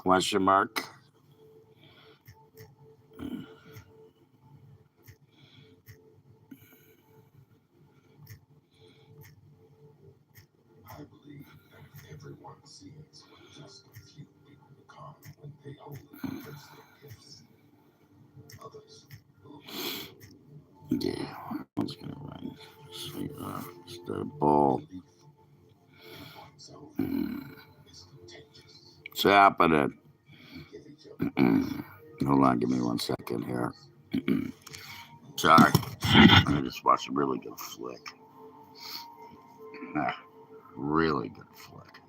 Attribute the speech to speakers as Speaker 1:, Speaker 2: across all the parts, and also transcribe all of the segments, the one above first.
Speaker 1: Question mark.
Speaker 2: I believe that everyone sees what just a few people become when they only embrace their gifts. Others will.
Speaker 1: Yeah, I was gonna run. Sweet, the ball.
Speaker 2: Belief in oneself
Speaker 1: Mm,
Speaker 2: is contagious.
Speaker 1: It's happening.
Speaker 2: We give each other permission
Speaker 1: Hold
Speaker 2: to
Speaker 1: on, give me one
Speaker 2: receive
Speaker 1: second here.
Speaker 2: others who
Speaker 1: Sorry,
Speaker 2: receive
Speaker 1: I just watched a really good flick. Ah, really good flick.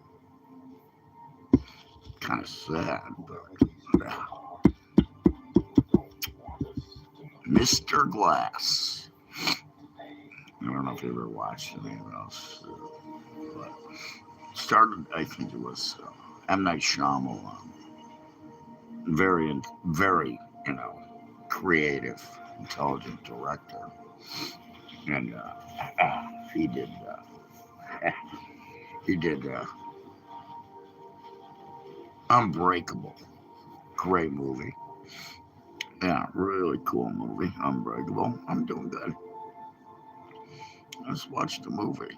Speaker 1: Kind of sad, but
Speaker 2: whoever these
Speaker 1: ah,
Speaker 2: people are don't want us to know
Speaker 1: Mr. Glass.
Speaker 2: the pain.
Speaker 1: I don't know if you ever watched any of those, but started. I think it was M Night Shyamalan. Very, creative, intelligent director, and he did. He did Unbreakable. Great movie. Yeah, really cool movie. Unbreakable. I'm doing good. I just watched the movie,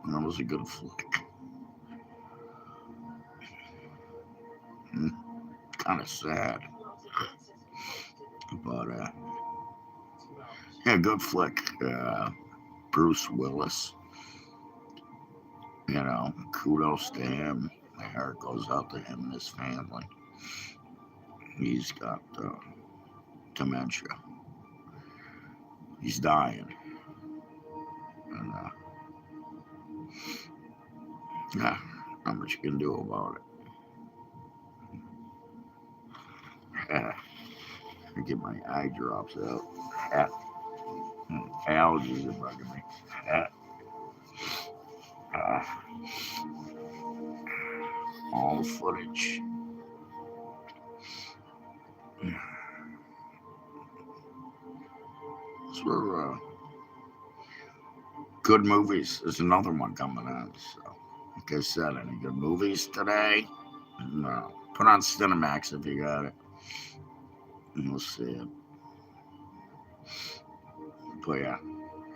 Speaker 1: and it was a good flick. Mm, kind of sad, but yeah, good flick. Bruce Willis. Kudos to him. My heart goes out to him and his family. He's got dementia. He's dying, and yeah, not much you can do about it. I get my eye drops out. Allergies are bugging me. Uh, all the footage. So, good movies. There's another one coming out. So, like I said, any good movies today? No. Put on Cinemax if you got it. And we'll see it. But yeah,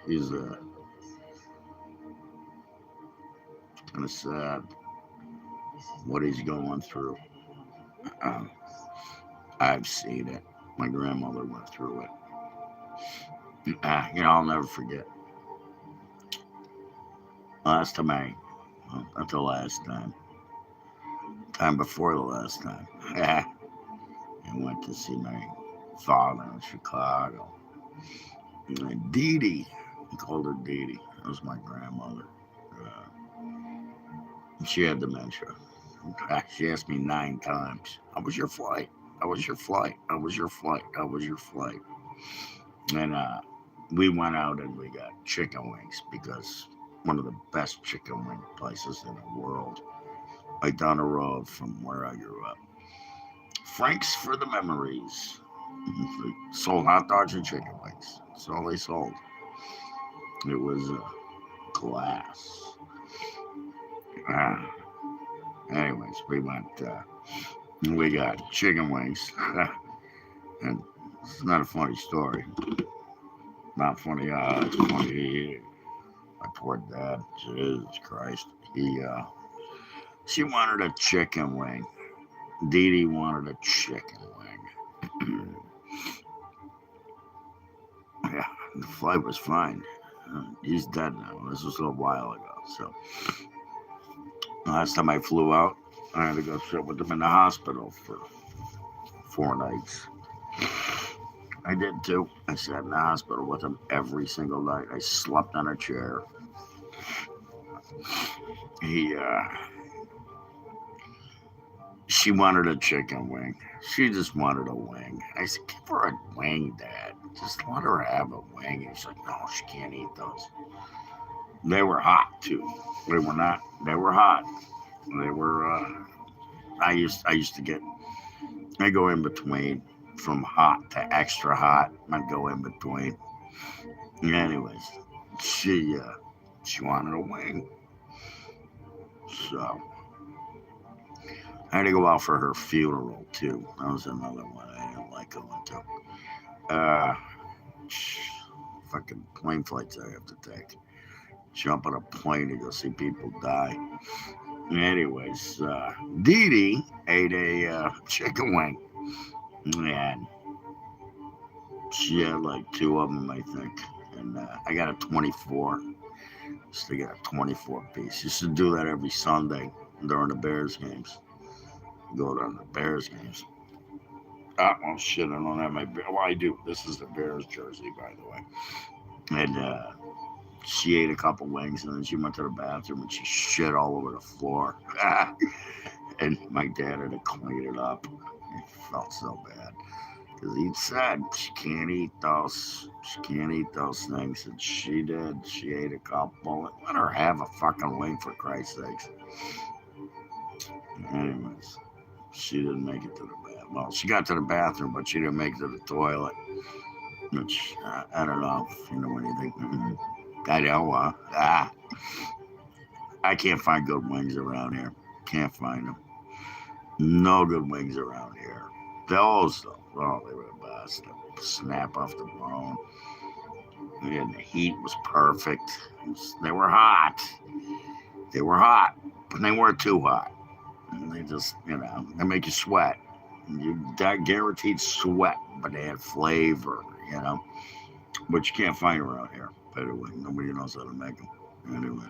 Speaker 1: he's kind of sad what he's going through. Uh, I've seen it. My grandmother went through it. I'll never forget. Last time not the last time. Time before the last time. I went to see my father in Chicago. Dee Dee. I called her Dee Dee. That was my grandmother. She had dementia. She asked me 9 times, "How was your flight? How was your flight? How was your flight? How was your flight?" And we went out and we got chicken wings because one of the best chicken wing places in the world, right down the road from where I grew up. Frank's for the memories. They sold hot dogs and chicken wings. That's all they sold. It was glass. Uh, Anyways, we went. We got chicken wings, and it's not a funny story. Not funny. It's funny. My poor dad. Jesus Christ. She wanted a chicken wing. Dee Dee wanted a chicken wing. Yeah, the flight was fine. He's dead now. This was a while ago. So last time I flew out, I had to go sit with him in the hospital for 4 nights. I did too. I sat in the hospital with him every single night. I slept on a chair. He, she wanted a chicken wing. She just wanted a wing. I said, "Give her a wing, Dad. Just let her have a wing." He's like, "No, she can't eat those." They were hot too. They were not. They were hot. They were. I used to get. I go in between from hot to extra hot. I'd go in between. Anyways, she wanted a wing. So I had to go out for her funeral too. That was another one I didn't like going to. Uh, fucking plane flights I have to take. Jump on a plane to go see people die. Anyways, Dee Dee ate a chicken wing, and she had like two of them, I think. And I got a 24. Used to get a 24 piece. Used to do that every Sunday during the Bears games. Go to the Bears games. Oh shit! I don't have my. Well, I do. This is the Bears jersey, by the way. And she ate a couple wings, and then she went to the bathroom and she shit all over the floor. And my dad had to clean it up. It felt so bad because he said she can't eat those. She can't eat those things, and she did. She ate a couple. Let her have a fucking wing, for Christ's sakes. Anyways, she didn't make it to the bathroom. Well, she got to the bathroom, but she didn't make it to the toilet. Which I don't know if you know anything. I know. I can't find good wings around here. Can't find them. No good wings around here. Those, though, oh, they were the best. Snap off the bone. And the heat was perfect. They were hot. They were hot, but they weren't too hot. And they just, they make you sweat. That guaranteed sweat, but they had flavor, which you can't find around here. By the way, nobody knows how to make them. Anyway,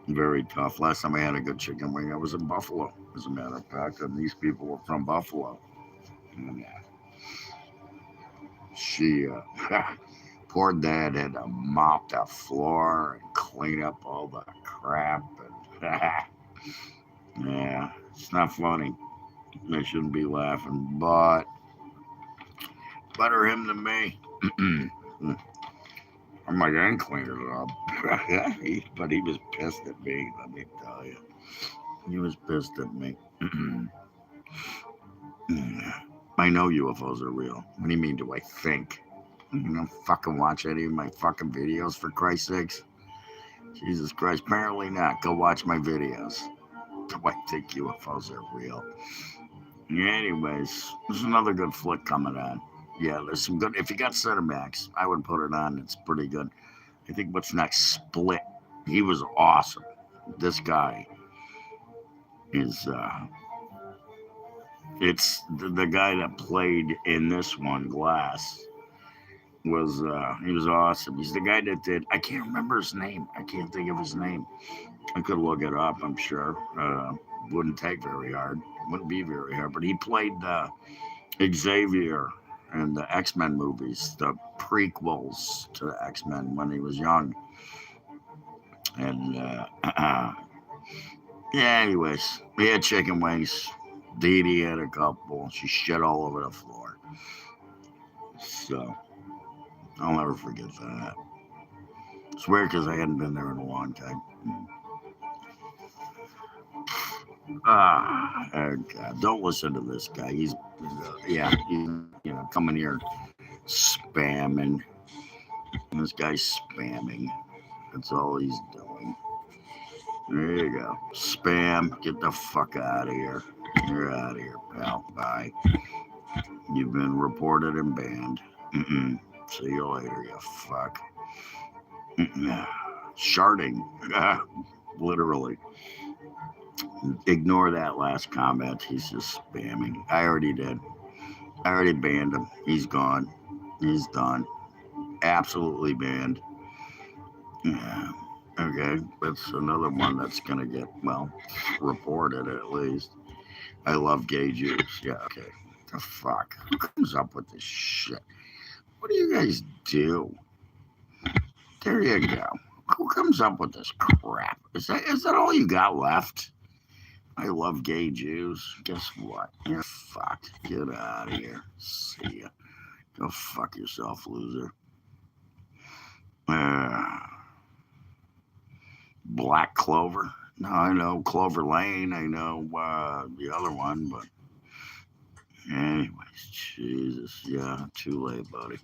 Speaker 1: very tough. Last time I had a good chicken wing, I was in Buffalo, as a matter of fact, and these people were from Buffalo. And she, poor dad had to mop the floor and clean up all the crap. And yeah, it's not funny. I shouldn't be laughing, but better him than me. I'm like, I ain't cleaning it up. But he was pissed at me, let me tell you. He was pissed at me. I know UFOs are real. What do you mean, do I think? You don't fucking watch any of my fucking videos, for Christ's sakes? Jesus Christ, apparently not. Go watch my videos. Do I think UFOs are real? Anyways, there's another good flick coming on. Yeah, there's some good. If you got Cinemax, I would put it on. It's pretty good. I think what's next? Split. He was awesome. This guy is. It's the guy that played in this one, Glass. Was he was awesome. He's the guy that did. I can't remember his name. I can't think of his name. I could look it up. I'm sure. Wouldn't take very hard. Wouldn't be very hard. But he played Xavier in the X-Men movies, the prequels to the X-Men when he was young. And yeah. Anyways, we had chicken wings. Dee Dee had a couple. She shit all over the floor. So I'll never forget that. It's weird because I hadn't been there in a long time. Oh God, don't listen to this guy. He's coming here spamming. This guy's spamming. That's all he's doing. There you go. Spam. Get the fuck out of here. You're out of here, pal. Bye. You've been reported and banned. See you later, you fuck. Sharding. Literally. Ignore that last comment. He's just spamming. I already did. I already banned him. He's gone. He's done. Absolutely banned. Yeah. Okay. That's another one that's going to get, reported at least. I love gay Jews. Yeah, okay. The fuck? Who comes up with this shit? What do you guys do? There you go. Who comes up with this crap? Is that all you got left? I love gay Jews. Guess what? You're fucked. Get out of here. See ya. Go fuck yourself, loser. Black Clover. No, I know Clover Lane. I know the other one, but anyways, Jesus. Yeah, too late, buddy.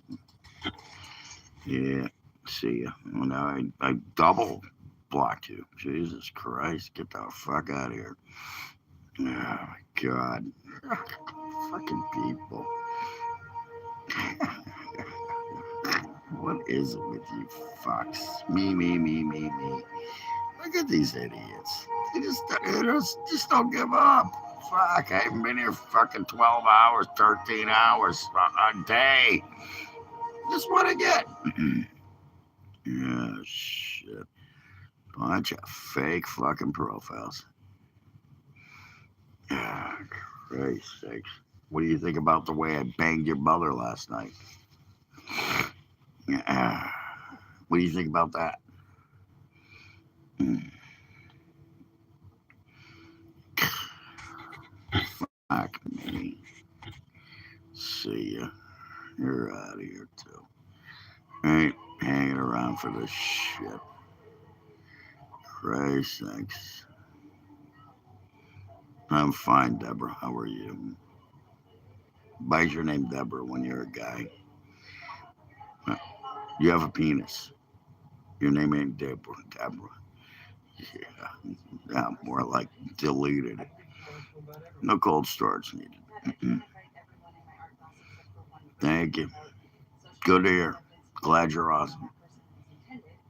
Speaker 1: Yeah, see ya. Well, now I double blocked you. Jesus Christ, get the fuck out of here. Oh my God. Fucking people. What is it with you fucks? Me. Look at these idiots. They just don't give up. Fuck, I haven't been here fucking 12 hours, 13 hours a day. Just what I get. Yeah, shit. Bunch of fake fucking profiles. Ah, Christ's sakes. What do you think about the way I banged your mother last night? Ah, what do you think about that? Mm, Fuck me. See ya. You're out of here too. Ain't hanging around for this shit. Christ sakes. I'm fine, Deborah. How are you? Why's your name Deborah when you're a guy? Huh. You have a penis. Your name ain't Deborah. Deborah. Yeah. Yeah, more like deleted. No cold storage needed. Mm-mm. Thank you. Good to hear. Glad you're awesome.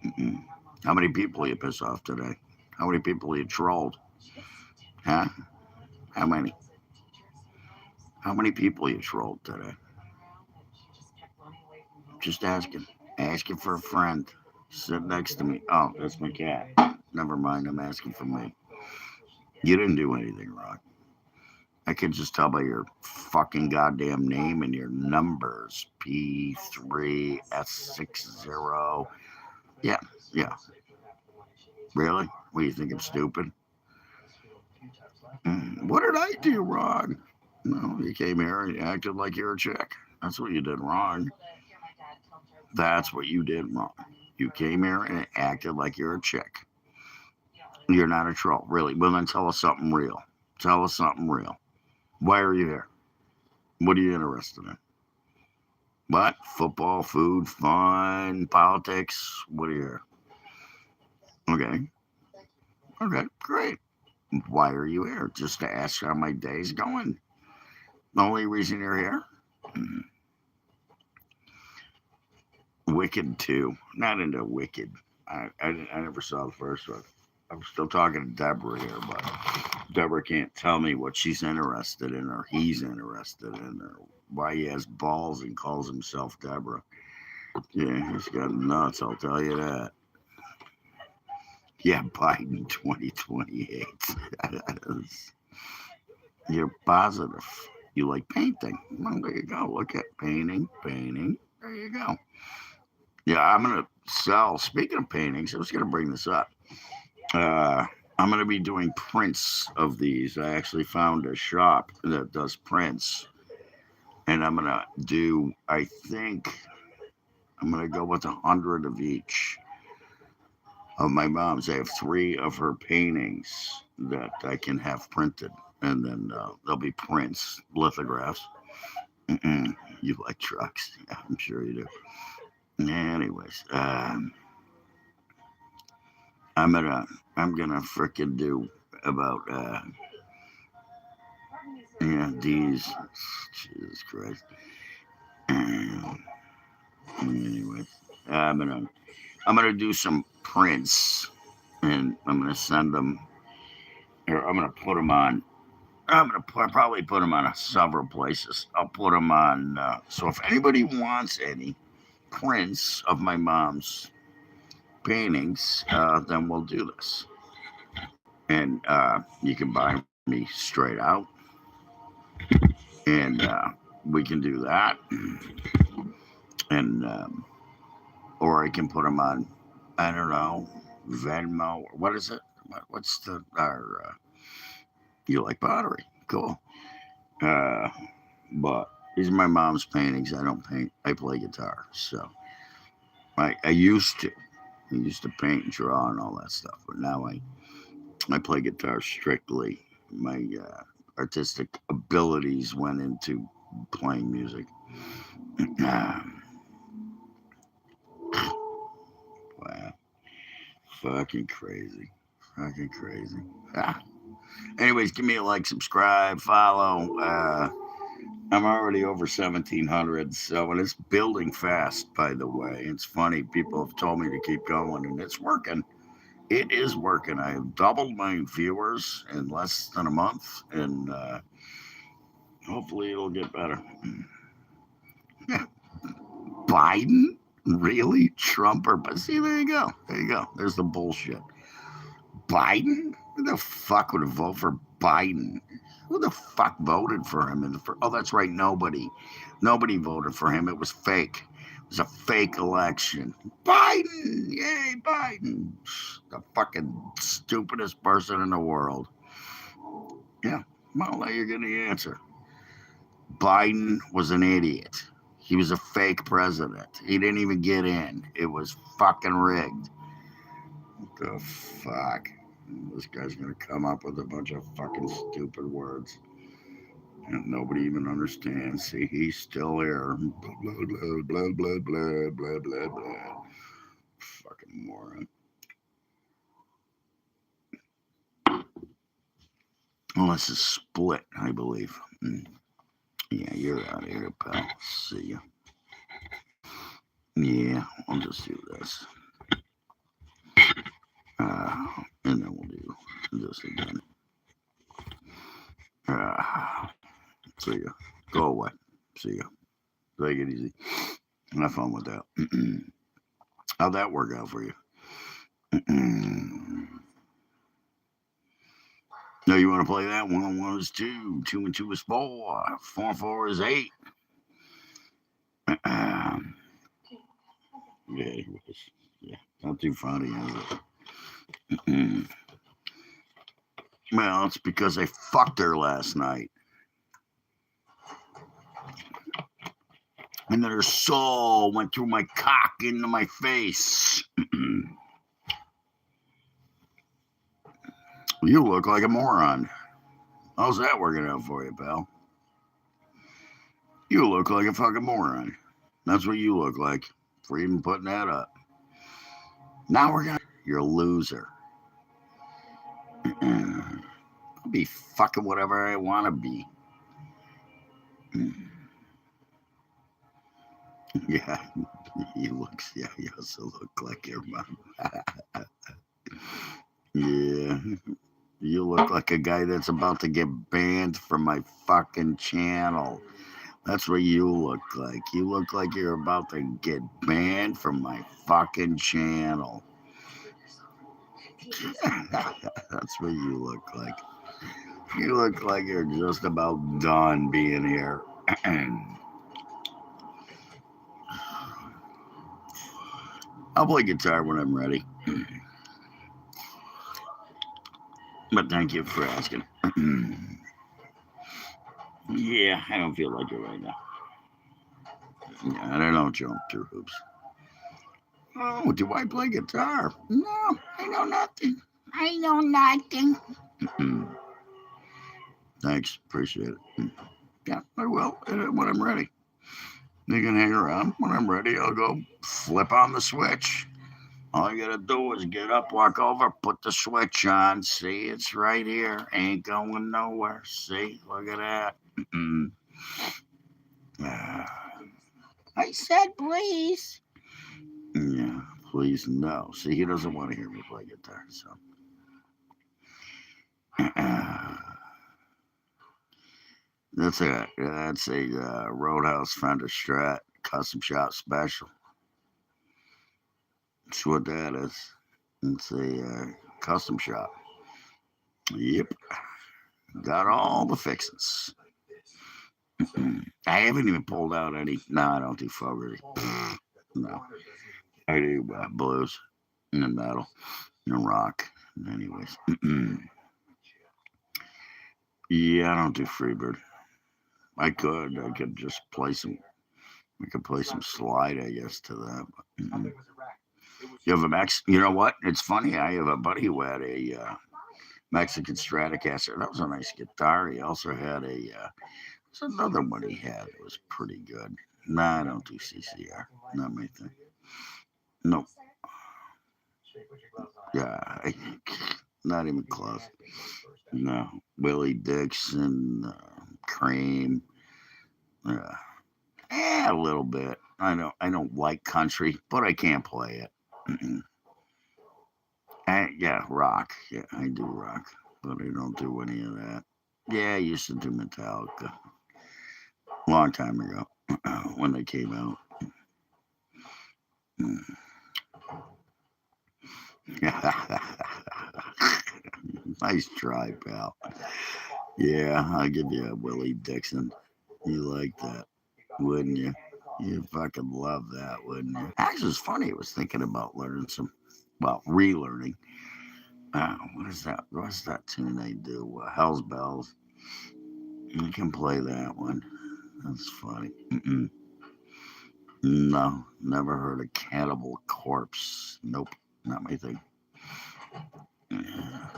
Speaker 1: Mm-mm. How many people you piss off today? How many people you trolled? Huh? How many? How many people you trolled today? Just asking. Asking for a friend. Sit next to me. Oh, that's my cat. Never mind. I'm asking for me. You didn't do anything wrong. I can just tell by your fucking goddamn name and your numbers. P3S60. Yeah, yeah. Really? What do you think I'm stupid? What did I do wrong? No, you came here and you acted like you're a chick. That's what you did wrong. That's what you did wrong. You came here and acted like you're a chick. You're not a troll, really. Well, then tell us something real. Tell us something real. Why are you here? What are you interested in? What? Football, food, fun, politics? What are you here? Okay. Okay, great. Why are you here? Just to ask how my day's going. The only reason you're here? Wicked 2. Not into Wicked. I never saw the first one. I'm still talking to Deborah here, but Deborah can't tell me what she's interested in or he's interested in or why he has balls and calls himself Deborah. Yeah, he's got nuts, I'll tell you that. Yeah, Biden 2028. You're positive. You like painting. Well, there you go. Look at painting. There you go. Yeah, I'm going to sell. Speaking of paintings, I was going to bring this up. I'm going to be doing prints of these. I actually found a shop that does prints. And I'm going to do, I think, I'm going to go with 100 of each of my mom's. I have 3 of her paintings that I can have printed. And then there'll be prints, lithographs. You like trucks. Yeah, I'm sure you do. Anyways, I'm gonna frickin' do about yeah, these. Jesus Christ. Anyways, I'm gonna do some prints, and I'm gonna send them. Or I'm gonna put them on. Probably put them on several places. I'll put them on. So if anybody wants any prints of my mom's paintings, then we'll do this. And you can buy me straight out, and we can do that. And or I can put them on, I don't know, Venmo. What is it? What's the our? You like pottery? Cool. Uh, but these are my mom's paintings. I don't paint. I play guitar. So I used to. I used to paint and draw and all that stuff, but now I play guitar strictly. My artistic abilities went into playing music. Wow. Fucking crazy. Fucking crazy. Ah. Anyways, give me a like, subscribe, follow. I'm already over 1,700, so and it's building fast. By the way, it's funny. People have told me to keep going, and it's working. It is working. I have doubled my viewers in less than a month, and hopefully it'll get better. Yeah, Biden, really? Trump or but see, there you go. There you go. There's the bullshit. Biden? Who the fuck would vote for Biden? Who the fuck voted for him? Oh, that's right. Nobody. Nobody voted for him. It was fake. It was a fake election. Biden! Yay, Biden! The fucking stupidest person in the world. Yeah, well, there you're getting the answer. Biden was an idiot. He was a fake president. He didn't even get in. It was fucking rigged. What the fuck? This guy's gonna come up with a bunch of fucking stupid words. And nobody even understands. See, he's still here. Blah, blah, blah, blah, blah, blah, blah, blah, blah. Fucking moron. Oh, this is split, I believe. Yeah, you're out of here, pal. See ya. Yeah, I'll just do this. And then we'll do this again. See ya. Go away. See ya. Take it easy. Have fun with that. How'd that work out for you? No, you want to play that? 1 and 1 is 2. 2 and 2 is 4. 4 and 4 is 8. Yeah, it was. Yeah, not too funny, is it? Well, it's because I fucked her last night. And then her soul went through my cock into my face. You look like a moron. How's that working out for you, pal? You look like a fucking moron. That's what you look like for even putting that up. Now we're gonna. You're a loser. I'll be fucking whatever I want to be. Yeah, he looks. Yeah, you also look like your mom. Yeah, you look like a guy that's about to get banned from my fucking channel. That's what you look like. You look like you're about to get banned from my fucking channel. That's what you look like. You look like you're just about done being here. I'll play guitar when I'm ready. But thank you for asking. Yeah, I don't feel like it right now. Yeah, I don't jump through hoops. Oh, do I play guitar? No, I know nothing. I know nothing. Thanks, appreciate it. Yeah, I will when I'm ready. You can hang around. When I'm ready, I'll go flip on the switch. All you gotta do is get up, walk over, put the switch on. See, it's right here. Ain't going nowhere. See, look at that. I said, please. Yeah, please, no. See, he doesn't want to hear me play guitar, so. That's a Roadhouse Fender Strat custom shop special. That's what that is. It's a custom shop. Yep. Got all the fixings. I haven't even pulled out any. No, I don't do fogarty. No. I do blues and metal and rock. Anyways. Yeah, I don't do Freebird. I could just play some. We could play some slide, I guess, to that. But, You have a Max. You know what? It's funny. I have a buddy who had a Mexican Stratocaster. That was a nice guitar. He also had there's another one he had that was pretty good. Nah, I don't do CCR. Not my thing. Nope. Yeah, not even close. No, Willie Dixon, Cream. Uh, a little bit. I don't like country, but I can't play it. Yeah, rock. Yeah, I do rock, but I don't do any of that. Yeah, I used to do Metallica a long time ago when they came out. Nice try, pal. Yeah, I'll give you a Willie Dixon. You like that, wouldn't you? You fucking love that, wouldn't you? Actually, it's funny. I was thinking about learning some, well, relearning. What is that? What's that tune they do? Hell's Bells. You can play that one. That's funny. No, never heard of Cannibal Corpse. Nope, not my thing. Yeah,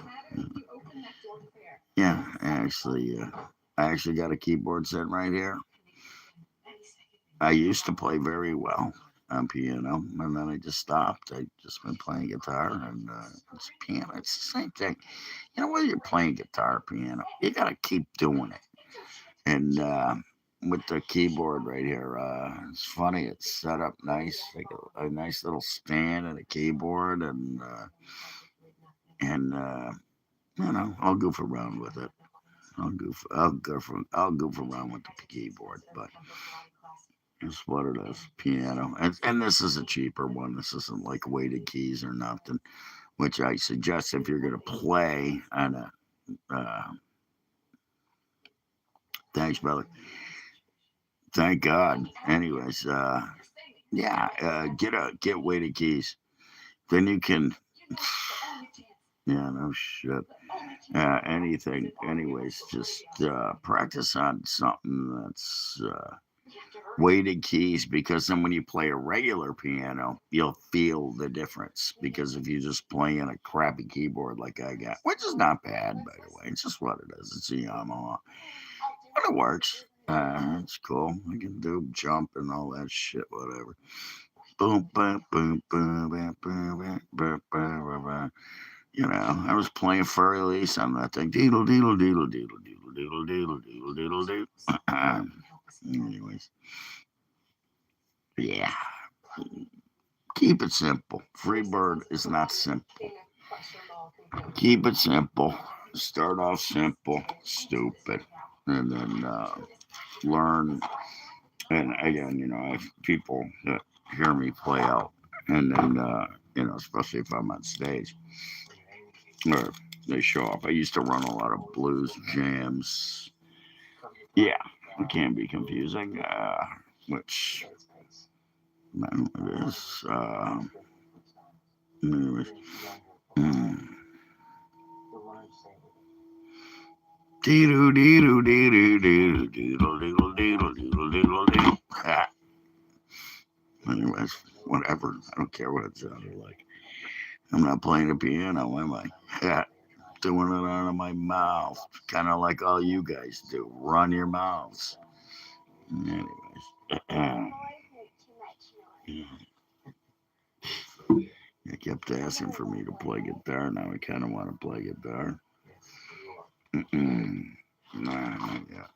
Speaker 1: yeah, I actually got a keyboard set right here. I used to play very well on piano, and then I just stopped. I just been playing guitar, and it's piano. It's the same thing. You know, whether you're playing guitar, piano, you gotta keep doing it. And with the keyboard right here, it's funny. It's set up nice, like a nice little stand and a keyboard, and I'll goof around with it. I'll goof around with the keyboard, but it's what it is. Piano, and this is a cheaper one. This isn't like weighted keys or nothing. Which I suggest if you're gonna play on a. Thanks, brother. Thank God. Anyways, yeah, get weighted keys. Then you can. Yeah, no shit. Anything. Anyways, just practice on something that's weighted keys because then when you play a regular piano, you'll feel the difference. Because if you just play on a crappy keyboard like I got, which is not bad by the way, it's just what it is. It's a Yamaha, but it works. It's cool. I can do jump and all that shit, whatever. Boom, boom, boom, boom, boom, boom, boom, boom, boom. I was playing Furry Release on that thing. Deedle, deedle, deedle, deedle, deedle, deedle, deedle, deedle, deedle, deedle. Anyways, yeah. Keep it simple. Freebird is not simple. Keep it simple. Start off simple, stupid, and then learn. And again, I have people that hear me play out, and then especially if I'm on stage or they show up. I used to run a lot of blues jams. Yeah, it can be confusing, which it is. Anyways, mm. Deedle, deedle, deedle, deedle, deedle, deedle, deedle, deedle, deedle, deedle. Anyways, whatever. I don't care what it sounded like. I'm not playing the piano, am I? Doing it out of my mouth, kind of like all you guys do. Run your mouths. Anyways, they kept asking for me to play guitar. Now I kind of want to play guitar. Nah, not yet.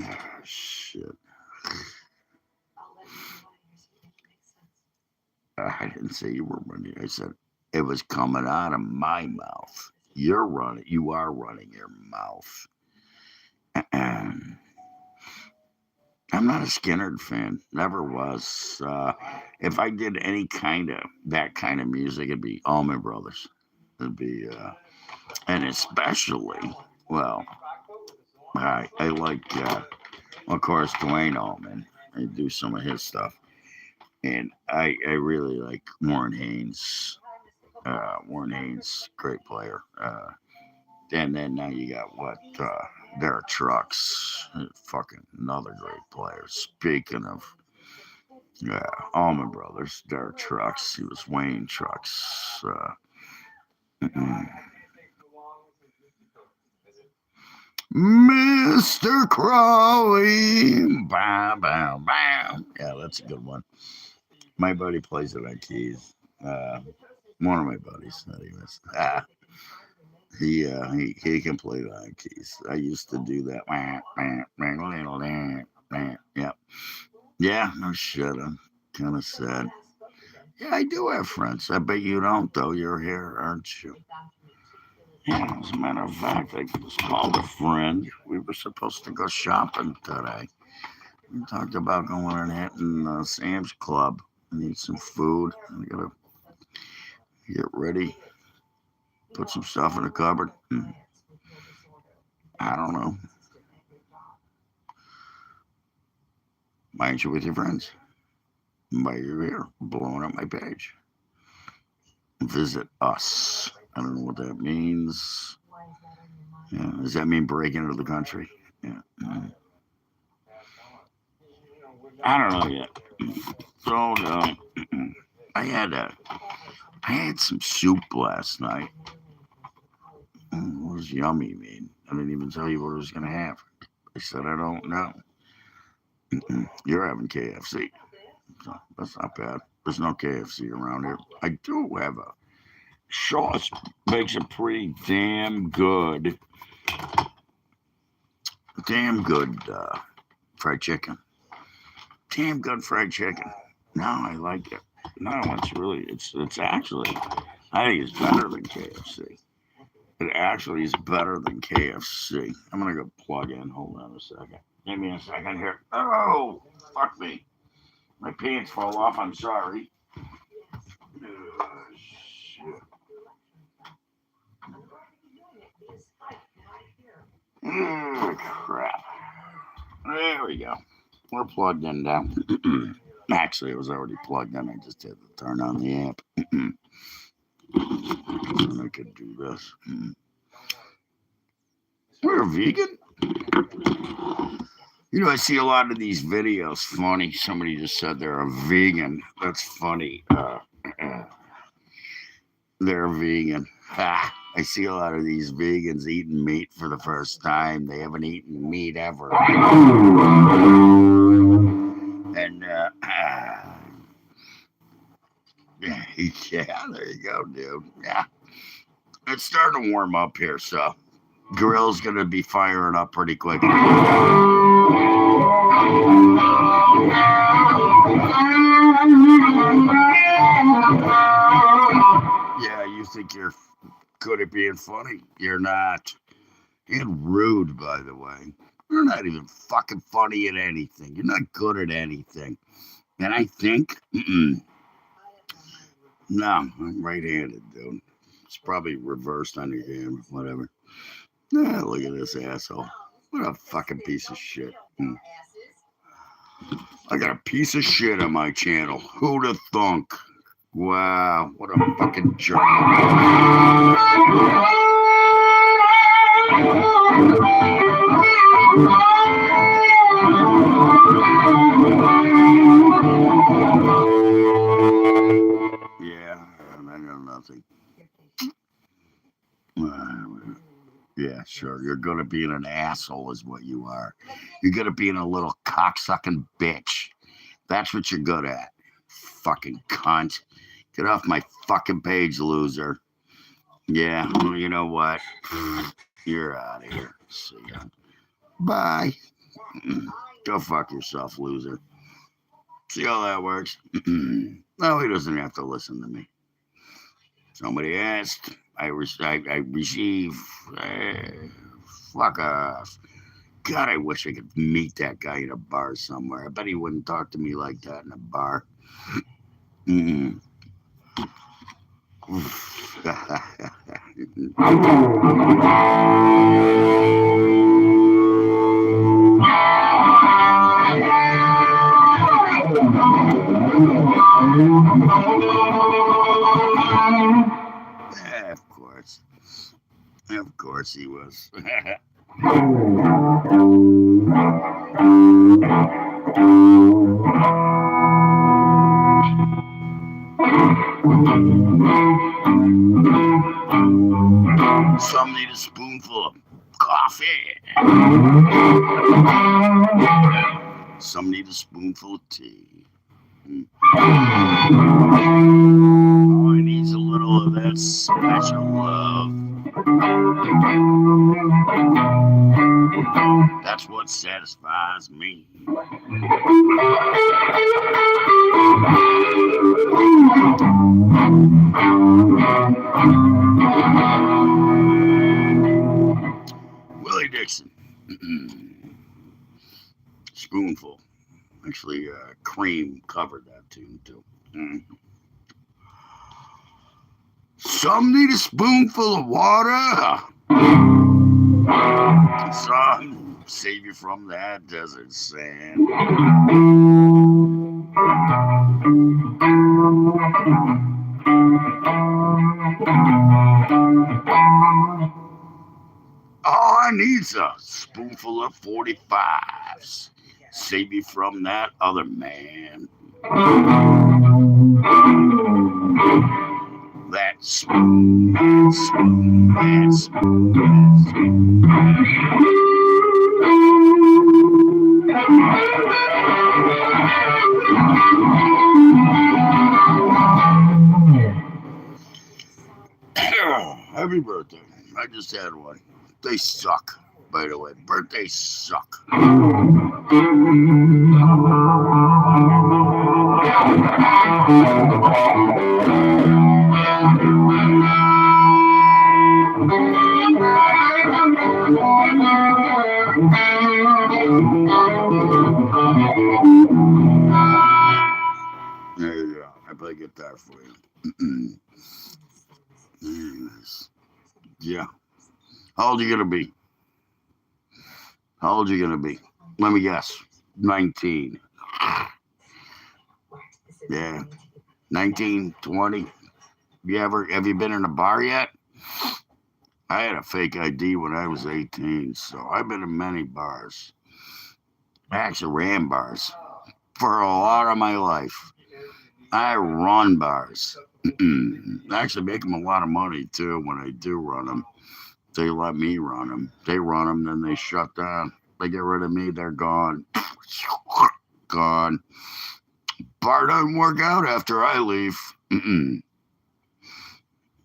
Speaker 1: Ah, shit. I didn't say you were running. I said it was coming out of my mouth. You're running. You are running your mouth. I'm not a Skinner fan. Never was. If I did any kind of that kind of music, it'd be Allman Brothers. It'd be, and especially, well, I like, of course, Dwayne Allman. I do some of his stuff, and I really like Warren Haynes. Warren Haynes, great player. And then now you got what? Derek Trucks, fucking another great player. Speaking of Allman Brothers, Derek Trucks, he was Wayne Trucks. Mr. Crawley. Bow, bow, bow. Yeah, that's a good one. My buddy plays it on keys. One of my buddies, anyways. He can play the high keys. I used to do that. Yep. Yeah, no shit. I'm kind of sad. Yeah, I do have friends. I bet you don't, though. You're here, aren't you? Yeah, as a matter of fact, I just called a friend. We were supposed to go shopping today. We talked about going and hitting Sam's Club and eat some food. I gotta get ready, put some stuff in the cupboard. I don't know. Why aren't you with your friends? Why you're here, blowing up my page. Visit us. I don't know what that means. Yeah, does that mean break into the country? Yeah. I don't know yet. So I had some soup last night. It was yummy, man. I didn't even tell you what I was gonna have. I said I don't know. You're having KFC. So that's not bad. There's no KFC around here. I do have a Shaw's makes a pretty damn good fried chicken. Damn good fried chicken. No, I like it. No, it's actually I think it's better than KFC. It actually is better than KFC. I'm gonna go plug in. Hold on a second. Give me a second here. Oh, fuck me. My pants fall off. I'm sorry. Shit. Oh, crap. There we go. We're plugged in now. Actually, it was already plugged in. I just had to turn on the app. And I could do this. We're a vegan? You know, I see a lot of these videos. Funny. Somebody just said they're a vegan. That's funny. They're vegan. Ha! I see a lot of these vegans eating meat for the first time. They haven't eaten meat ever. And, yeah, there you go, dude. Yeah. It's starting to warm up here, so grill's going to be firing up pretty quick. Yeah, you think you're good at being funny? You're not. And rude, by the way. You're not even fucking funny at anything. You're not good at anything. And I think, no, I'm right-handed, dude. It's probably reversed on your hand, whatever. Look at this asshole. What a fucking piece of shit. I got a piece of shit on my channel. Who'd have thunk? Wow, what a fucking jerk. Yeah, I know nothing. Yeah, sure. You're good at being an asshole is what you are. You're good at being a little cocksucking bitch. That's what you're good at. Fucking cunt. Get off my fucking page, loser. Yeah, well, you know what? You're out of here. See ya. Bye. Go fuck yourself, loser. See how that works? No, he doesn't have to listen to me. Somebody asked. I receive. Fuck off. God, I wish I could meet that guy in a bar somewhere. I bet he wouldn't talk to me like that in a bar. Yeah, of course. Of course he was. Some need a spoonful of coffee. Some need a spoonful of tea. Oh, he needs a little of that special love. That's what satisfies me. Willie Dixon. Spoonful. Actually, Cream covered that tune too. Some need a spoonful of water. Some save you from that desert sand. All I need's a spoonful of 45s. Save you from that other man. That spoon, that spoon, that spoon, that spoon. Happy birthday. I just had one. They suck, by the way. Birthdays suck. There you go. I play guitar for you. Yes. Yeah. How old are you gonna be? How old are you gonna be? Let me guess. 19. Yeah. 19, 20. Have you been in a bar yet? I had a fake ID when I was 18, so I've been in many bars. I actually ran bars for a lot of my life. I run bars. I actually make them a lot of money too when I do run them. They let me run them. They run them, then they shut down. They get rid of me, they're gone. Gone. Bar doesn't work out after I leave.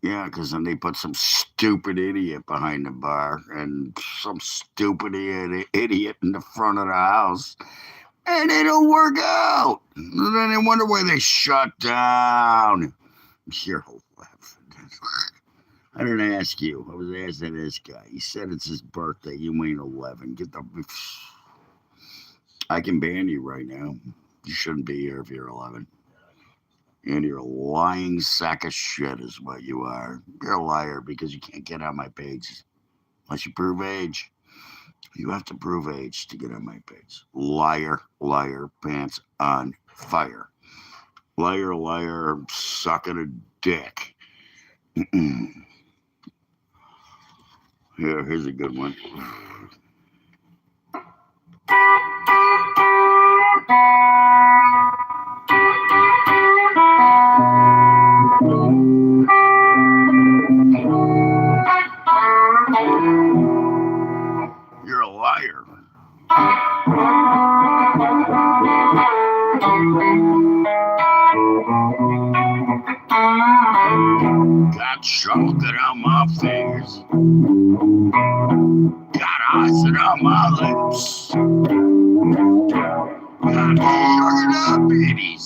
Speaker 1: Yeah, because then they put some stupid idiot behind the bar and some stupid idiot in the front of the house. And they don't work out. And then they wonder why they shut down. You're laughing. I didn't ask you. I was asking this guy. He said it's his birthday. You ain't 11. Get the... I can ban you right now. You shouldn't be here if you're 11. And you're a lying sack of shit is what you are. You're a liar because you can't get on my page unless you prove age. You have to prove age to get on my page. Liar, liar, pants on fire. Liar, liar, sucking a dick. Here, here's a good one. You're a liar. Got chocolate on my fingers. Got icing on my lips. Got sugar diabetes.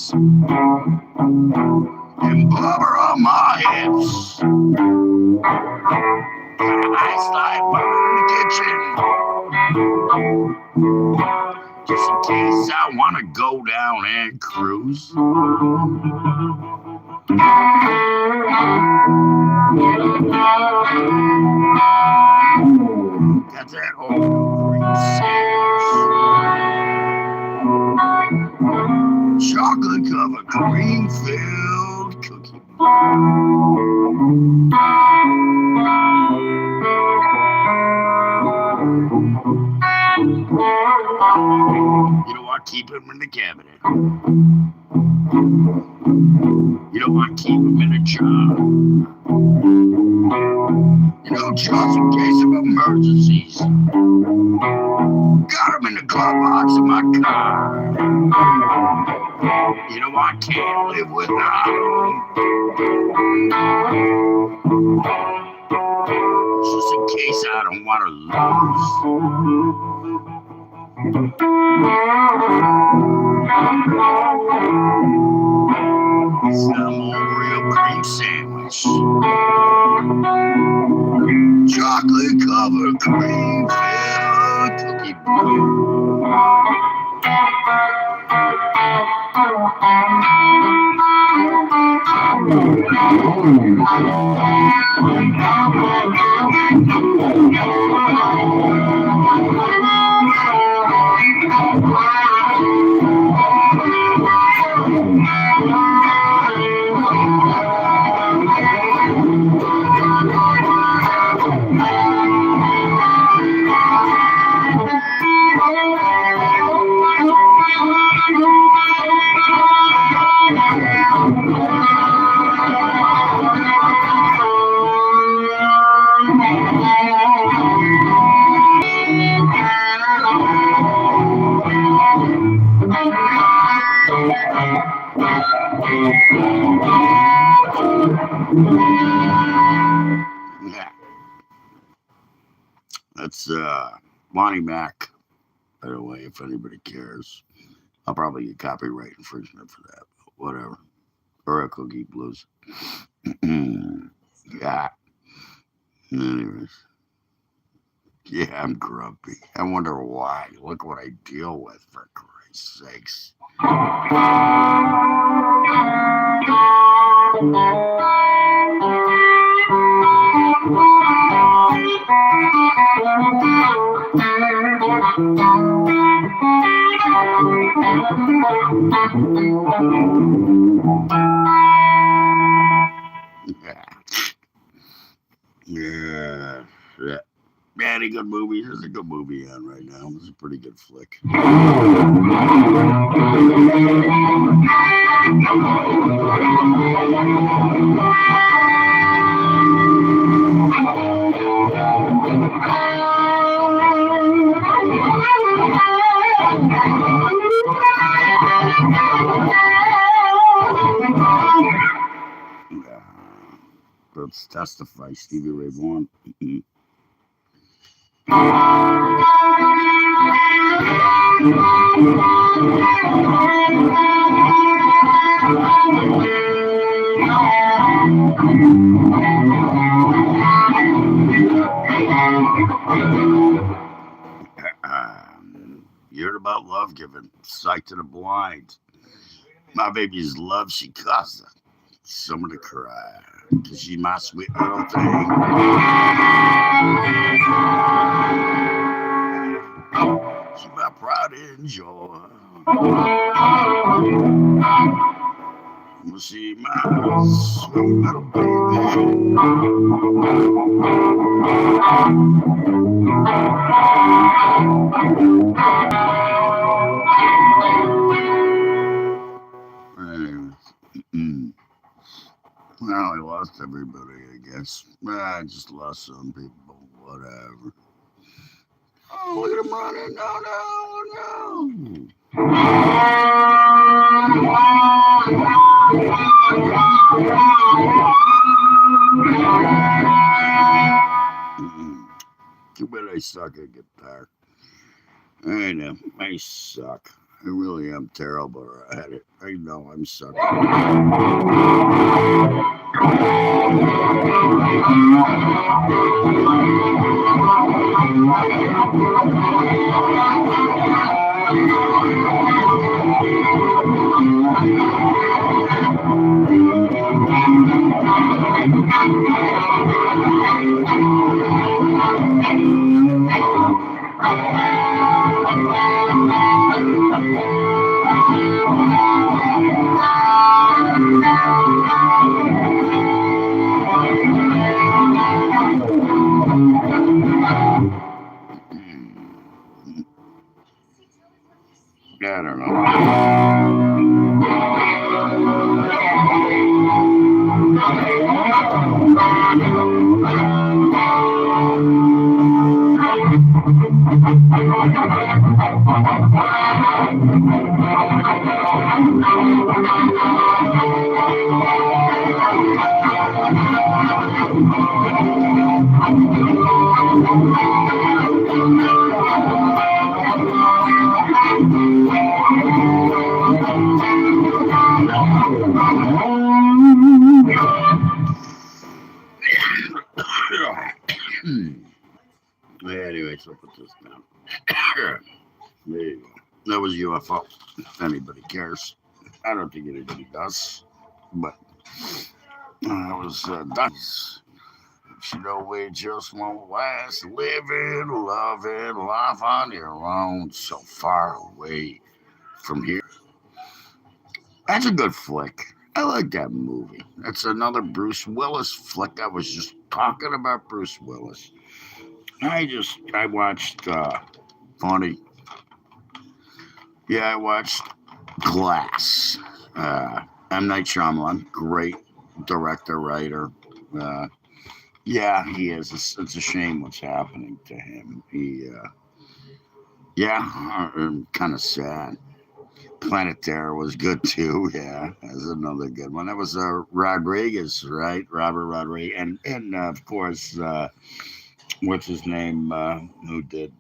Speaker 1: And blubber on my hips. Got an ice light burner in the kitchen. Just in case I want to go down and cruise. Got that old cream sandwich. Chocolate covered cream filled cookie. You know what? Keep him in the cabinet. You know what? Keep him in a jar. You know, just in case of emergencies. Got him in the glove box of my car. You know, I can't live without him. just in case I don't want to lose. Some Oreo cream sandwich. Chocolate covered cream filled cookie blue. Yeah. That's Lonnie Mac, by the way, if anybody cares. I'll probably get copyright infringement for that, but whatever. Or a Cookie Blues. Yeah. Anyways. Yeah, I'm grumpy. I wonder why. Look what I deal with, for Christ's sakes. Yeah. Yeah. Any good movies? There's a good movie on right now. It's a pretty good flick. Let's testify, Stevie Ray Vaughan. You heard about love giving sight to the blind. My baby's love, she caused someone to cry. Cause she's my sweet little thing. She's my pride and joy. She my sweet little baby. Well, I lost everybody, I guess. I just lost some people, whatever. Oh, look at him running. No, Too bad I suck at guitar. I know, I suck. I really am terrible at it. I know I'm sucking. I don't know. There you go. That was UFO. If anybody cares, I don't think anybody does. But that was Ducks. You know, we just won't last. Living, loving, life on your own, so far away from here. That's a good flick. I like that movie. That's another Bruce Willis flick. I was just talking about Bruce Willis. I watched funny. Yeah, I watched Glass. M. Night Shyamalan, great director, writer. Uh, yeah, he is. It's a shame what's happening to him. Kind of sad. Planet Terror was good too. Yeah, that's another good one. That was Rodriguez, right? Robert Rodriguez, and of course, what's his name? Who did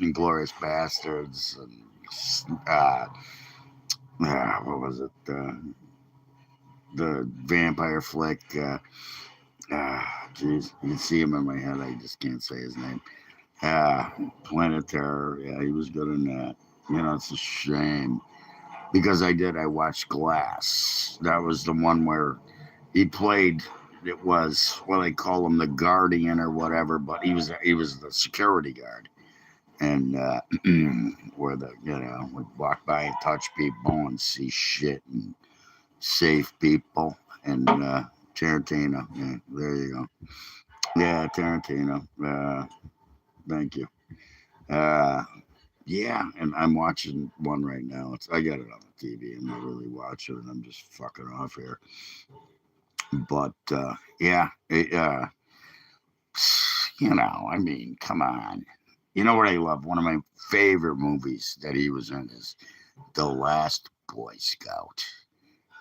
Speaker 1: Inglorious Bastards and what was it? The vampire flick. Jeez, you can see him in my head. I just can't say his name. Planet Terror. Yeah, he was good in that. You know, it's a shame because I watched Glass. That was the one where he played. It was they call him the Guardian or whatever, but he was the security guard, and where would walk by and touch people and see shit and save people and Tarantino. Yeah, there you go. Yeah, Tarantino. Thank you. Uh, yeah, and I'm watching one right now. I got it on the TV. I'm not really watching it. I'm just fucking off here. But yeah, I mean, come on. You know what I love? One of my favorite movies that he was in is The Last Boy Scout.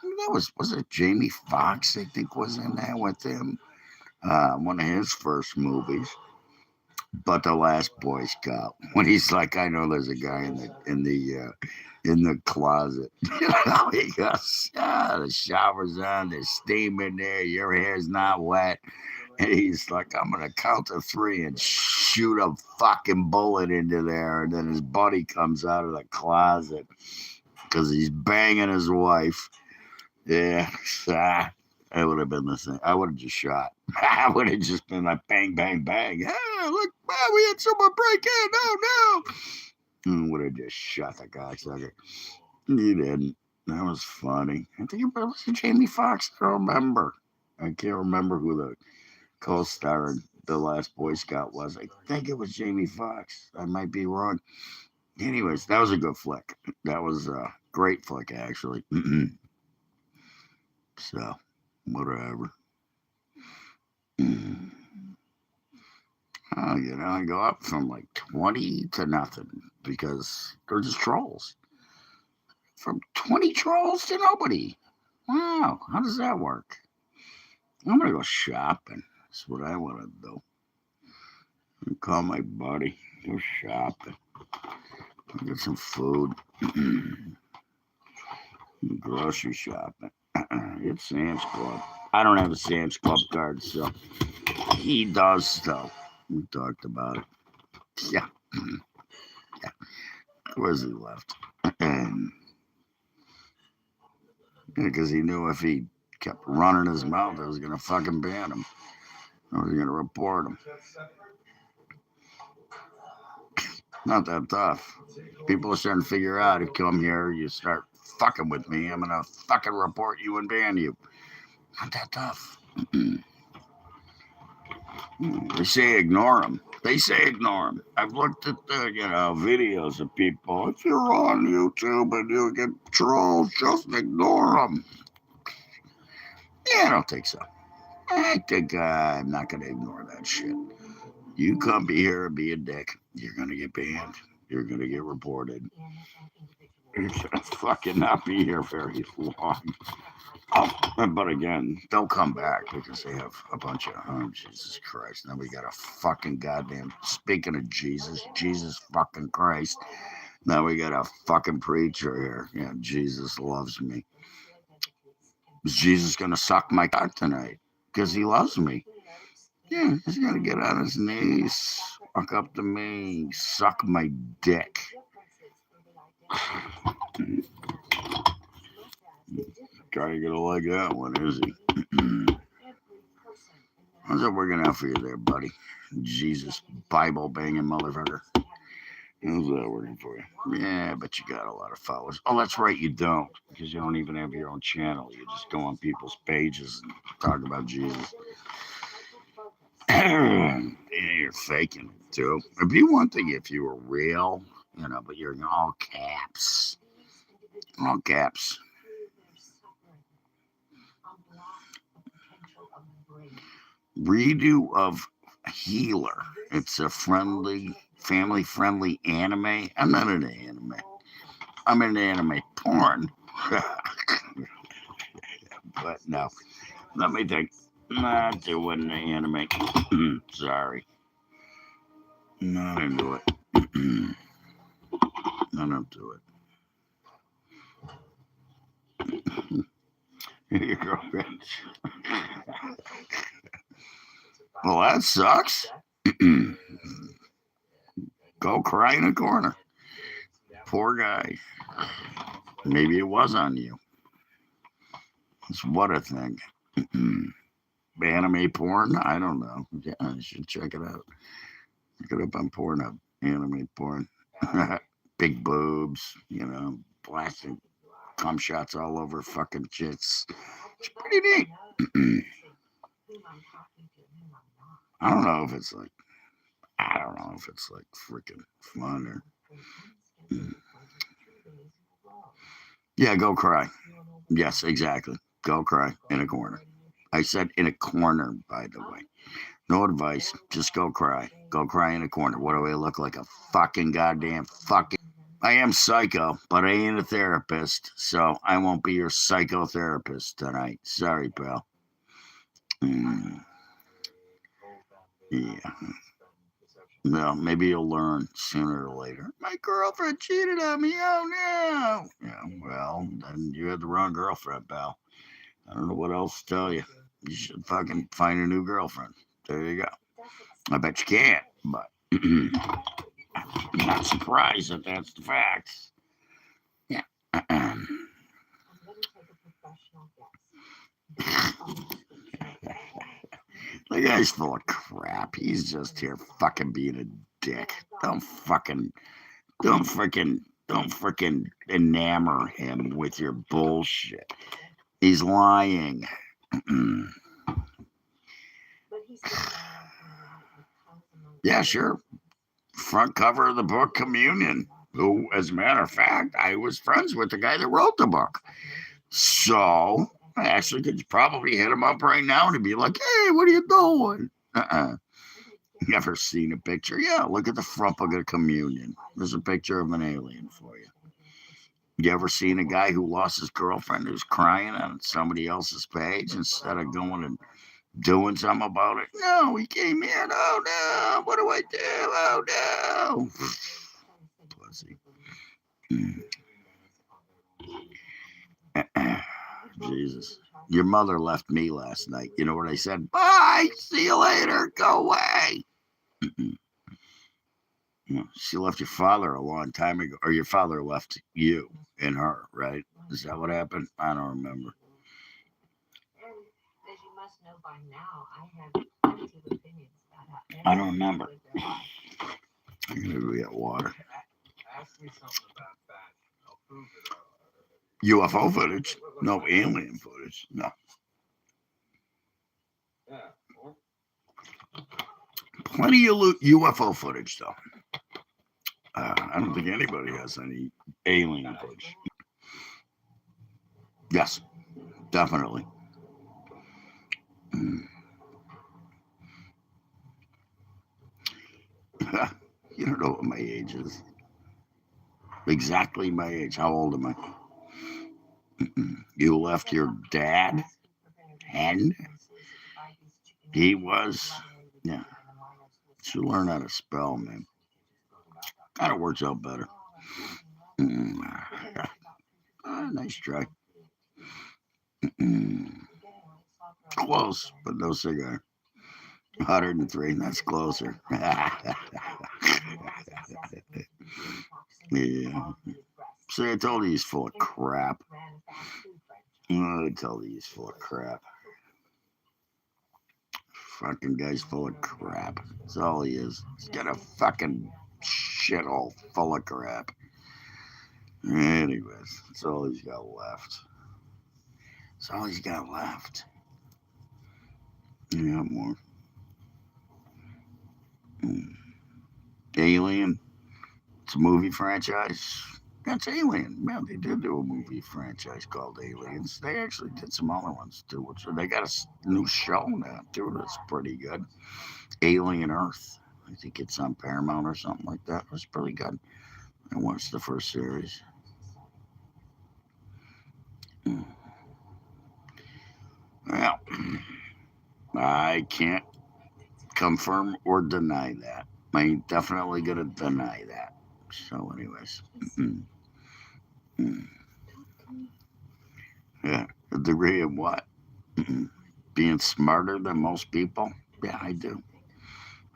Speaker 1: That was it Jamie Foxx, I think, was in there with him. One of his first movies. But The Last Boy Scout, when he's like, I know there's a guy in the closet. He goes, the shower's on, there's steam in there, your hair's not wet. And he's like, I'm gonna count to three and shoot a fucking bullet into there. And then his buddy comes out of the closet because he's banging his wife. Yeah, I would have been the same. I would have just shot. I would have just been like bang, bang, bang. Hey, look, wow, we had someone break in. No, no. I would have just shot the cocksucker. He didn't. That was funny. I think it was Jamie Foxx. I don't remember. I can't remember who the co-star in The Last Boy Scout was. I think it was Jamie Foxx. I might be wrong. Anyways, that was a good flick. That was a great flick, actually. So, whatever. I go up from like 20 to nothing because they're just trolls. From 20 trolls to nobody. Wow, how does that work? I'm gonna go shopping. That's what I want to do. Call my buddy. Go shopping. Get some food. Grocery shopping. It's Sam's Club. I don't have a Sam's Club card, so he does, though. We talked about it. Yeah. Yeah. Where's he left? Because he knew if he kept running his mouth, I was going to fucking ban him. I was going to report him. Not that tough. People are starting to figure out if you come here, you start fucking with me, I'm going to fucking report you and ban you. Not that tough. They say ignore them. I've looked at the videos of people. If you're on YouTube and you get trolls, just ignore them. Yeah, I don't think so. I think I'm not going to ignore that shit. You come be here and be a dick, you're going to get banned. You're going to get reported. You're going to fucking not be here very long. Oh, but again, they'll come back because they have a bunch of Jesus Christ. Now we got a fucking goddamn. Speaking of Jesus fucking Christ. Now we got a fucking preacher here. Yeah, Jesus loves me. Is Jesus gonna suck my cock tonight? Because he loves me. Yeah, he's gonna get on his knees Fuck up to me. Suck my dick. Try to get a like that one, is he? How's that working out for you there, buddy? Jesus, Bible banging motherfucker. How's that working for you? Yeah, but you got a lot of followers. Oh, that's right, you don't, because you don't even have your own channel. You just go on people's pages and talk about Jesus. Yeah, you're faking it too. It'd be one thing if you were real, but you're in all caps. All caps. Redo of Healer. It's a family-friendly anime. I'm not into anime. I'm into anime porn. But no. Let me think. Not doing the anime. Sorry. Not into it. Not into it. Your girlfriend. Well, that sucks. Go cry in a corner. Poor guy. Maybe it was on you. It's what a thing. Anime porn? I don't know. Yeah, I should check it out. Look it up on Pornhub. Anime porn. Big boobs, blasting cum shots all over fucking chicks. It's pretty neat. I don't know if it's like freaking fun or. Yeah, go cry. Yes, exactly. Go cry in a corner. I said in a corner, by the way. No advice. Just go cry. Go cry in a corner. What do I look like? A fucking goddamn fucking. I am psycho, but I ain't a therapist, so I won't be your psychotherapist tonight. Sorry, pal. Yeah. Well, maybe you'll learn sooner or later. My girlfriend cheated on me. Oh no. Yeah. Well, then you had the wrong girlfriend, pal. I don't know what else to tell you. You should fucking find a new girlfriend. There you go. I bet you can't, but I'm not surprised that that's the facts. Yeah. The guy's full of crap. He's just here fucking being a dick. Don't freaking enamor him with your bullshit. He's lying. Yeah, sure. Front cover of the book Communion, who, as a matter of fact, I was friends with the guy that wrote the book. So I actually could probably hit him up right now and be like, hey, what are you doing? Never seen a picture? Yeah, look at the front book of Communion. There's a picture of an alien for you. You ever seen a guy who lost his girlfriend who's crying on somebody else's page instead of going and doing something about it? No, he came in. Oh no, what do I do? Oh no. Pussy. Jesus. Your mother left me last night. You know what I said? Bye. See you later. Go away. She left your father a long time ago, or your father left you and her, right? Is that what happened? I don't remember. I don't remember. I'm gonna go get water. UFO footage? No alien footage. No. Plenty of UFO footage, though. I don't think anybody has any alien footage. Yes, definitely. You don't know what my age is. Exactly my age. How old am I? You left your dad? And he was. Yeah. Should learn how to spell, man. Kind of works out better. Nice try. Close, but no cigar. 103. That's closer. Yeah. See, I told you he's full of crap. I told you he's full of crap. Fucking guy's full of crap. That's all he is. He's got a fucking shithole full of crap. Anyways, that's all he's got left. That's all he's got left. Yeah, more. Alien. It's a movie franchise. That's Alien. Man, they did do a movie franchise called Aliens. They actually did some other ones too. Which they got a new show now too. That's pretty good. Alien Earth. I think it's on Paramount or something like that. It was pretty good. I watched the first series. Well, I can't confirm or deny that. I ain't definitely gonna deny that. So, anyways, yeah, a degree of what? Being smarter than most people? Yeah, I do.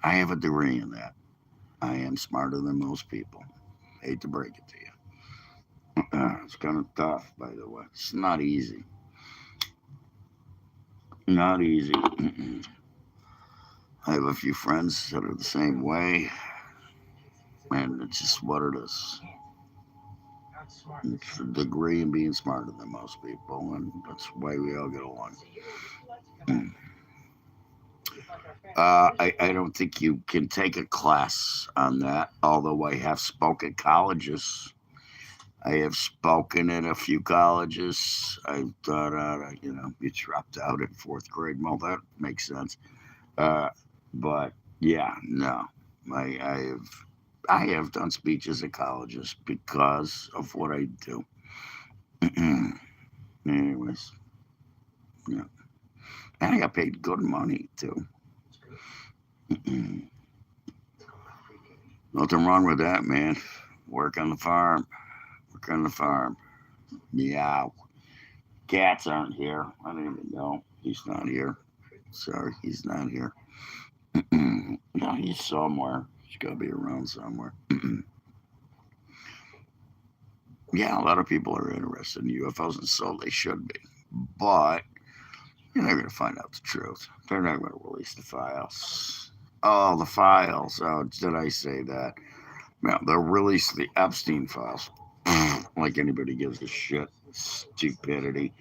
Speaker 1: I have a degree in that. I am smarter than most people. Hate to break it to you. It's kind of tough, by the way. It's not easy. Not easy. I have a few friends that are the same way, and it's just what it is. It's a degree in being smarter than most people, and that's why we all get along. I don't think you can take a class on that, although I have spoken at colleges. I have spoken at a few colleges. I've taught out, you dropped out in fourth grade. Well, that makes sense. Uh, but yeah, no, I have done speeches at colleges because of what I do. Anyways, yeah, and I got paid good money too. Nothing wrong with that, man. Work on the farm. Work on the farm. Meow. Cats aren't here. I don't even know. He's not here. Sorry, he's not here. No, he's somewhere. He's got to be around somewhere. Yeah, a lot of people are interested in UFOs, and so they should be. But you're never going to find out the truth. They're not going to release the files. Oh, the files. Oh, did I say that? No, they'll release the Epstein files. Like anybody gives a shit. Stupidity.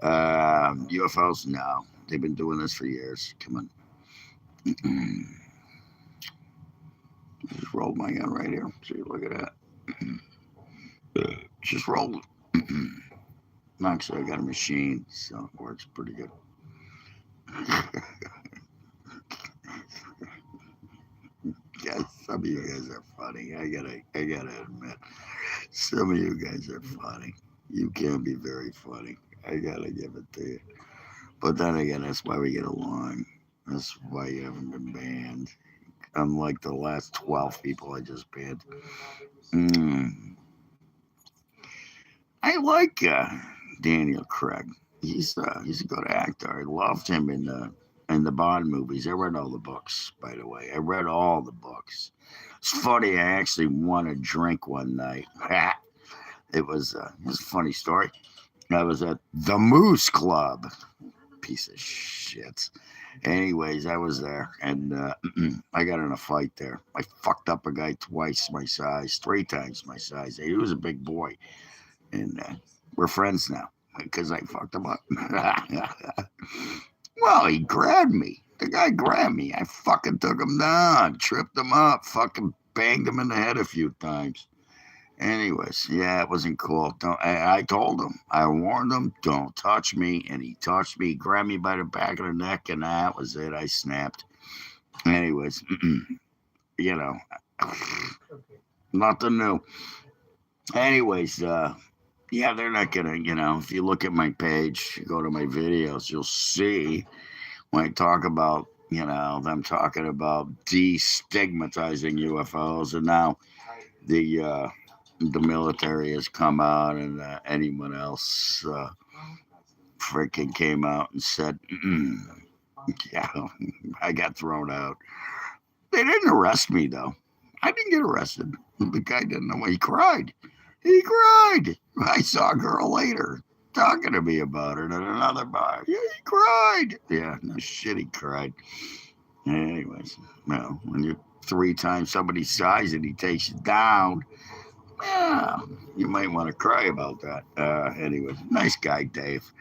Speaker 1: UFOs, no. They've been doing this for years. Come on. Just rolled my gun right here. See, look at that. Just rolled it. Actually, I got a machine, so it works pretty good. Guys, some of you guys are funny. I gotta admit, some of you guys are funny. You can be very funny. I gotta give it to you. But then again, that's why we get along. That's why you haven't been banned. Unlike the last 12 people I just banned. I like Daniel Craig. He's a good actor. I loved him in the Bond movies. I read all the books, by the way. I read all the books. It's funny. I actually won a drink one night. It was a funny story. I was at the Moose Club. Piece of shit. Anyways, I was there, and I got in a fight there. I fucked up a guy twice my size, 3 times my size. He was a big boy, and we're friends now because I fucked him up. Well, he grabbed me. The guy grabbed me. I fucking took him down, tripped him up, fucking banged him in the head a few times. Anyways, yeah, it wasn't cool. I told him, I warned him, don't touch me, and he touched me, grabbed me by the back of the neck, and that was it. I snapped. Anyways, you know, nothing new. Anyways, yeah, they're not gonna, if you look at my page, you go to my videos, you'll see when I talk about, them talking about destigmatizing UFOs, and now the military has come out, and anyone else freaking came out and said Yeah, I got thrown out. They didn't arrest me though. I didn't get arrested. The guy didn't know. He cried. He cried. I saw a girl later talking to me about it at another bar. Yeah, he cried. Yeah, no shit, he cried. Anyways, well, when you're 3 times somebody's size and he takes you down, yeah, you might want to cry about that. Anyways, nice guy, Dave.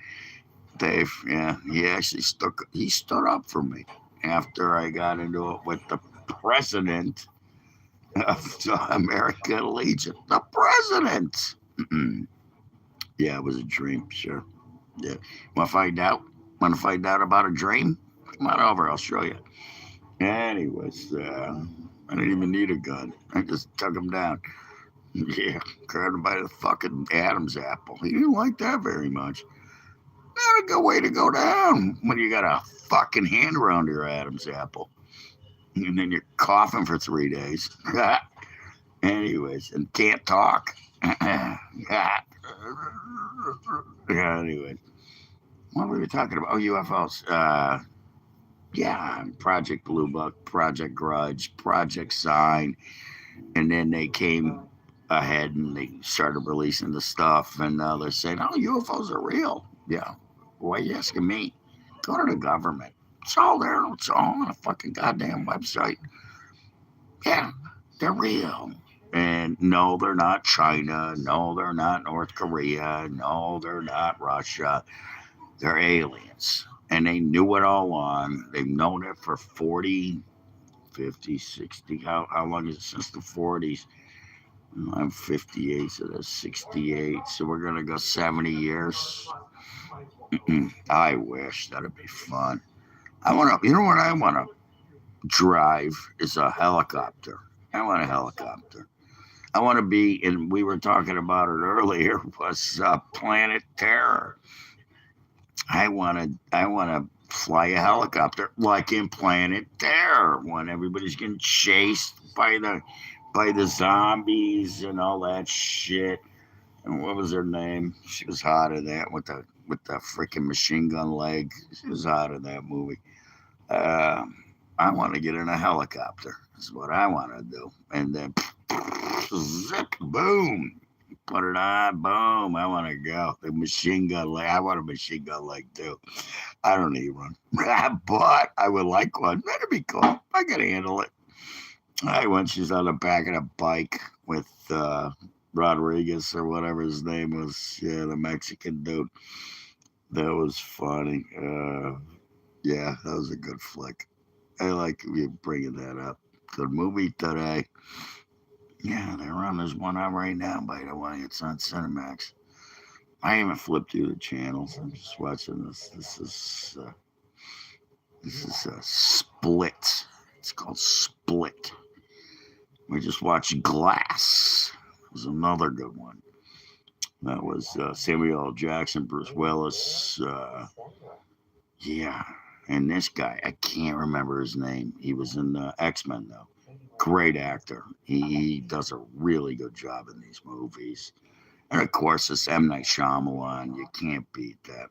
Speaker 1: Dave, yeah, he actually stood up for me after I got into it with the president of the American Legion. The president. Yeah, it was a dream, sure. Yeah. Want to find out? Want to find out about a dream? Come on over, I'll show you. Anyways, I didn't even need a gun. I just took him down. Yeah, grabbed him by the fucking Adam's apple. He didn't like that very much. Not a good way to go down when you got a fucking hand around your Adam's apple. And then you're coughing for 3 days. Anyways, and can't talk. Yeah, anyways. What were we talking about? Oh, UFOs. Yeah, Project Blue Book, Project Grudge, Project Sign. And then they came ahead and they started releasing the stuff. And they're saying, oh, UFOs are real. Yeah. Why are you asking me? Go to the government. It's all there. It's all on a fucking goddamn website. Yeah, they're real. And no, they're not China. No, they're not North Korea. No, they're not Russia. They're aliens. And they knew it all along. They've known it for 40, 50, 60. How long is it? Since the 40s. I'm 58, so that's 68. So we're going to go 70 years. I wish. That'd be fun. I want to, you know what I want to drive is a helicopter. I want a helicopter. I want to be, and we were talking about it earlier, was Planet Terror. I want to fly a helicopter like in Planet Terror when everybody's getting chased by the zombies and all that shit. And what was her name? She was hot in that with the freaking machine gun leg. She was hot in that movie. Uh, I want to get in a helicopter. That's what I want to do. And then zip, boom, put it on, boom. I want to go. The machine gun leg. I want a machine gun leg too. I don't need one, but I would like one. That'd be cool. I can handle it. I went. She's on the back of a bike with Rodriguez or whatever his name was. Yeah, the Mexican dude. That was funny. Yeah, that was a good flick. I like you bringing that up. Good movie today. Yeah, they're on. There's one on right now, by the way. It's on Cinemax. I haven't flipped through the channels. I'm just watching this. This is Split. It's called Split. We just watched Glass. It was another good one. That was Samuel L. Jackson, Bruce Willis. Yeah, and this guy, I can't remember his name. He was in X-Men, though. Great actor. He does a really good job in these movies. And of course, it's M. Night Shyamalan. You can't beat that.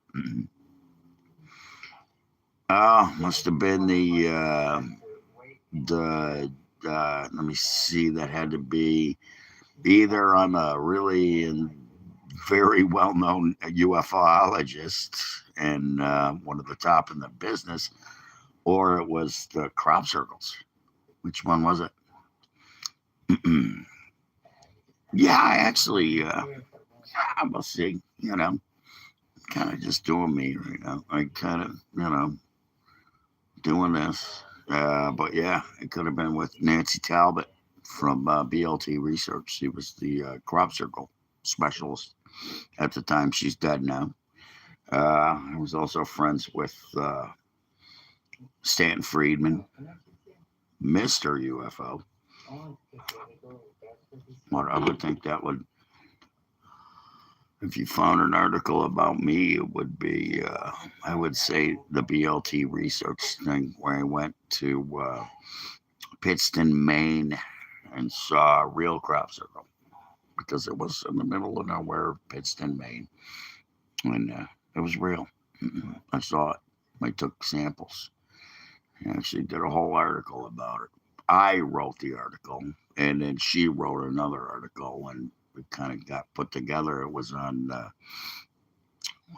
Speaker 1: Oh, must have been let me see, that had to be either I'm a really and very well-known UFOologist and one of the top in the business, or it was the crop circles. Which one was it? Yeah, I actually, we'll see. Kind of just doing me right now. I kind of, doing this. But yeah, it could have been with Nancy Talbot from BLT Research. She was the crop circle specialist at the time. She's dead now. I was also friends with Stanton Friedman, Mr. UFO. What I would think that would, if you found an article about me, it would be, I would say, the BLT research thing where I went to Pittston, Maine, and saw a real crop circle because it was in the middle of nowhere, Pittston, Maine, and it was real. I saw it. I took samples. He actually did a whole article about it. I wrote the article, and then she wrote another article, and we kind of got put together. It was on,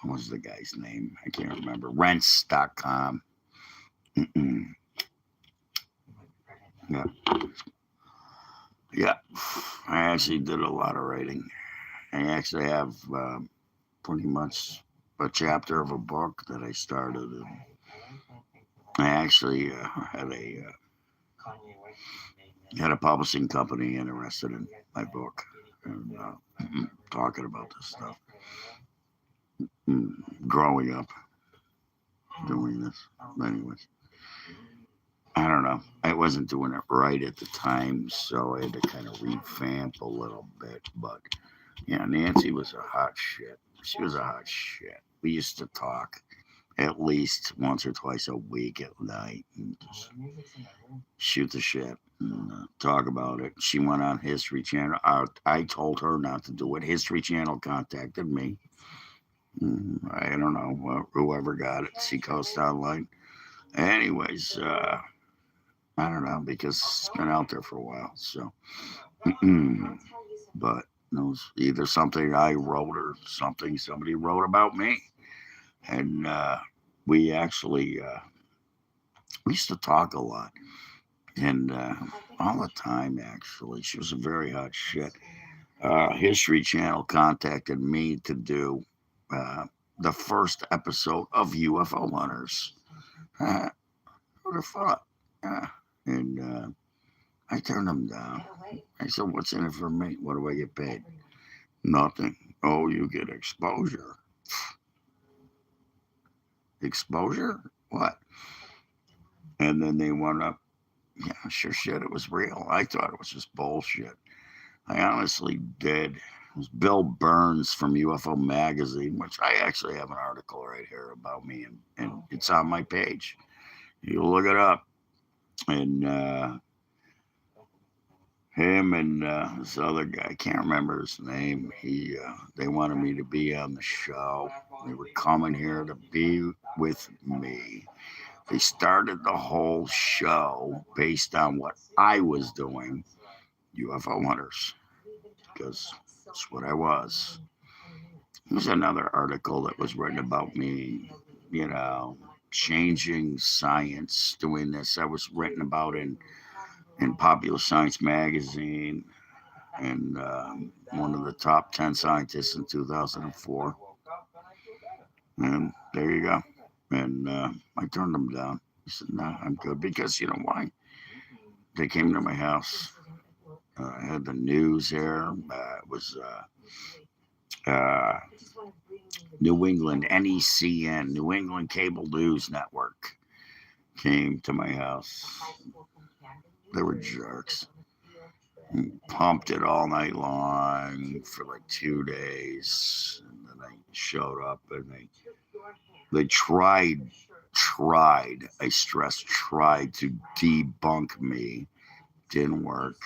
Speaker 1: what was the guy's name? I can't remember. Rents.com. Yeah. Yeah. I actually did a lot of writing. I actually have pretty much a chapter of a book that I started. And I actually had a publishing company interested in my book and talking about this stuff. Growing up, doing this. Anyways, I don't know. I wasn't doing it right at the time, so I had to kind of revamp a little bit. But yeah, Nancy was a hot shit. She was a hot shit. We used to talk at least once or twice a week at night and just shoot the shit and talk about it. She went on History Channel. I told her not to do it. History Channel contacted me. I don't know whoever got it. Seacoast Online. Anyways, I don't know because it's been out there for a while. So, but it was either something I wrote or something somebody wrote about me. And we actually we used to talk a lot and all the time. Actually, she was a very hot shit. History Channel contacted me to do the first episode of UFO Hunters. Who the fuck? And I turned them down. I said, "What's in it for me? What do I get paid? Nothing. Oh, you get exposure. Exposure? What?" And then they went up. Yeah, sure shit, it was real. I thought it was just bullshit. I honestly did. It was Bill Burns from UFO Magazine, which I actually have an article right here about me, and it's on my page. You look it up. And him and this other guy, I can't remember his name. They wanted me to be on the show. They were coming here to be with me. They started the whole show based on what I was doing, UFO Hunters, because that's what I was. There's another article that was written about me, you know, changing science, doing this. I was written about in Popular Science magazine and one of the top 10 scientists in 2004. And there you go. And I turned them down. I said, "No, I'm good." Because you know why? They came to my house. I had the news there. It was uh, New England, NECN, New England Cable News Network, came to my house. They were jerks. Pumped it all night long for like 2 days. And then I showed up and they tried, I stress tried to debunk me. Didn't work.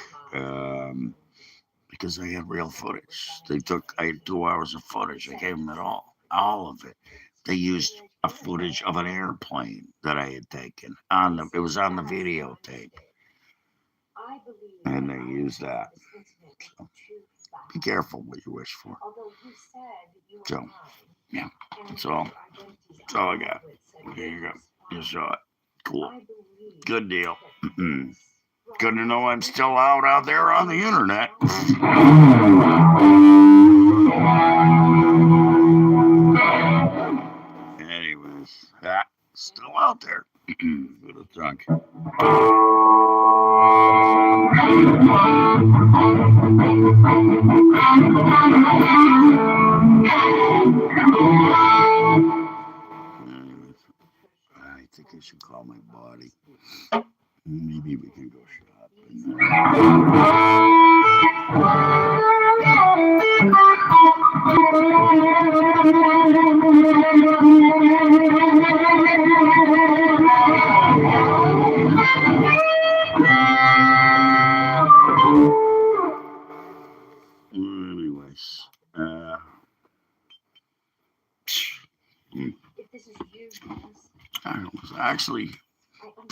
Speaker 1: Because I had real footage. I had 2 hours of footage. I gave them it all of it. They used a footage of an airplane that I had taken it was on the videotape. And they used that. So be careful what you wish for. So, yeah, that's all. That's all I got. There you go. You saw it. Cool. Good deal. Good to know I'm still out there on the internet. Anyways, still out there. Who'd have thunk? Anyways, I think I should call my body. Maybe we can go shopping. Anyways, I was actually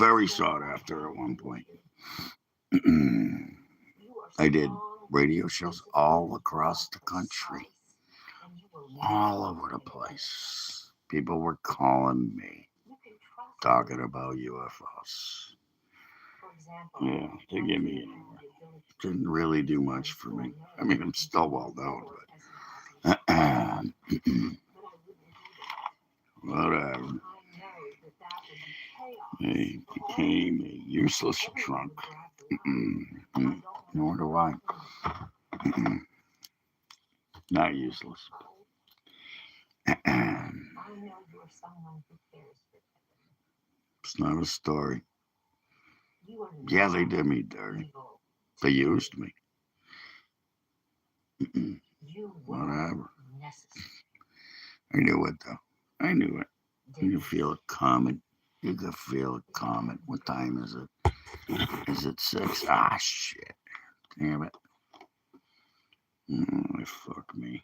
Speaker 1: very sought after at one point. I did radio shows all across the country, all over the place. People were calling me, talking about UFOs. Yeah, they gave me anywhere. Didn't really do much for me. I mean, I'm still well known, but whatever. He became a useless drunk. Nor do I. Not useless. It's not a story. Yeah, they did me dirty. They used me. Whatever. I knew it, though. I knew it. You feel it coming. You could feel it coming. What time is it? Is it 6? Ah, shit. Damn it. Fuck me.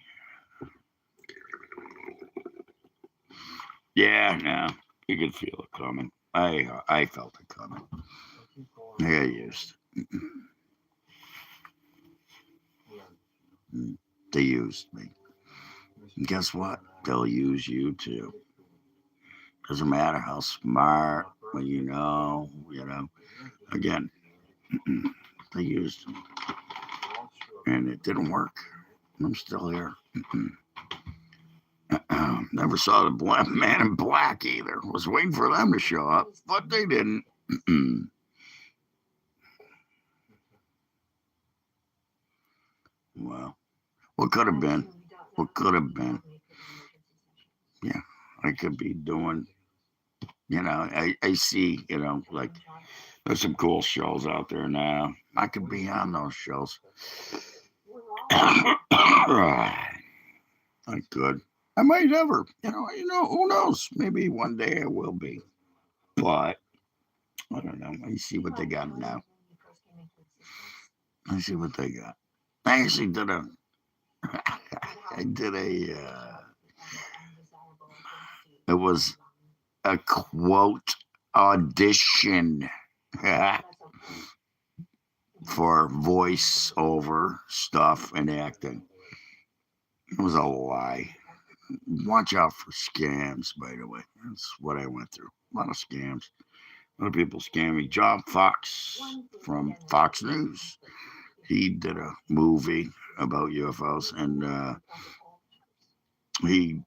Speaker 1: Yeah, no. You could feel it coming. I felt it coming. I got used. They used me. And guess what? They'll use you too. Doesn't matter how smart, but you know. Again, they used me. And it didn't work. I'm still here. Never saw the black man in black either. Was waiting for them to show up, but they didn't. Well, what could have been? What could have been? Yeah, I could be doing, I see, like there's some cool shows out there now. I could be on those shows. I could. I might never. Who knows? Maybe one day I will be. But I don't know. I see what they got now. I see what they got. I actually did a. I did a. It was a quote audition for voice-over stuff and acting. It was a lie. Watch out for scams, by the way. That's what I went through. A lot of scams. A lot of people scam me. John Fox from Fox News. He did a movie about UFOs, and he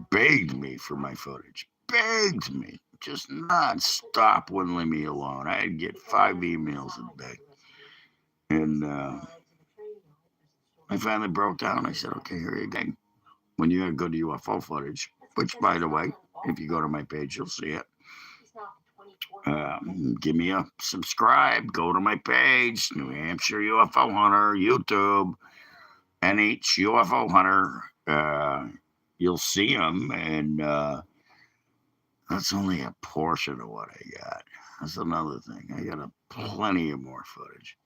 Speaker 1: begged me for my footage. Begged me. Just non-stop, wouldn't leave me alone. I'd get 5 emails a day. And I finally broke down. I said, okay, here you go. When you have good UFO footage, which, by the way, if you go to my page, you'll see it. Give me a subscribe. Go to my page, New Hampshire UFO Hunter, YouTube, NH UFO Hunter. You'll see them, and that's only a portion of what I got. That's another thing. I got plenty of more footage,